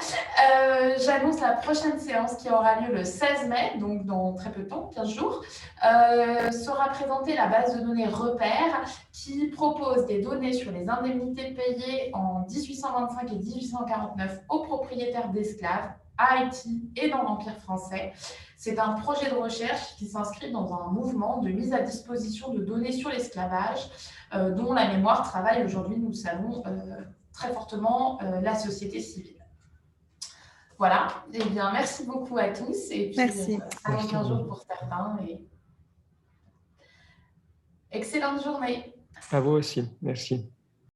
j'annonce la prochaine séance qui aura lieu le 16 mai, donc dans très peu de temps, 15 jours. Sera présentée la base de données repères qui propose des données sur les indemnités payées en 1825 et 1849 aux propriétaires d'esclaves à Haïti et dans l'Empire français. C'est un projet de recherche qui s'inscrit dans un mouvement de mise à disposition de données sur l'esclavage, dont la mémoire travaille aujourd'hui, nous le savons, très fortement la société civile. Voilà, eh bien, merci beaucoup à tous. Et puis, merci. À 15 jours pour certains. Et excellente journée. À vous aussi, merci.